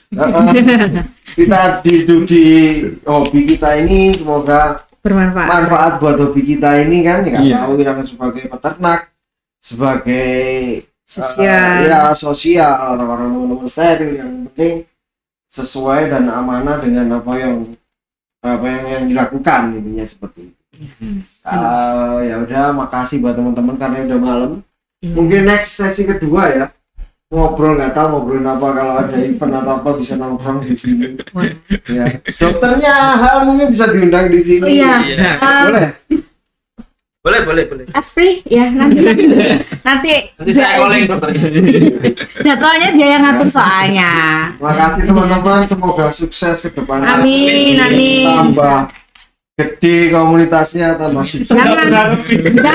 kita di hobi kita ini semoga Bermanfaat. manfaat buat hobi kita ini kan ya nggak Iya. tahu yang sebagai peternak sebagai Sosial. ya sosial orang-orang teman-teman steril yang penting sesuai dan amanah dengan apa yang dilakukan intinya seperti itu. Ya udah, makasih buat teman-teman karena udah malam. Iya. Mungkin next sesi kedua ya ngobrol, nggak tahu ngobrolin apa, kalau ada event atau apa bisa nongkrong di sini. Wah. Ya, dokternya hal mungkin bisa diundang di sini. Oh, iya. Iya. Boleh. Boleh. Aspri ya nanti Nanti saya calling dokternya. jadwalnya dia yang ngatur soalnya. Makasih teman-teman, semoga sukses ke depan. Amin. Tambah gede komunitasnya, tambah sukses. Jangan. Kita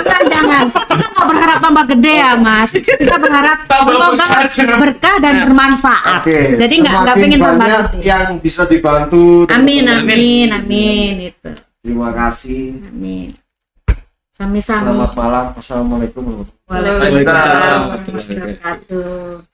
nggak berharap tambah gede ya Mas. Kita berharap semoga berkah dan bermanfaat. Oke. Jadi nggak semakin pengen tambah banyak gede. yang bisa dibantu. Amin teman-teman. itu. Terima kasih. Amin. Sami-sami. Selamat malam. Assalamualaikum. Waalaikumsalam warahmatullahi wabarakatuh.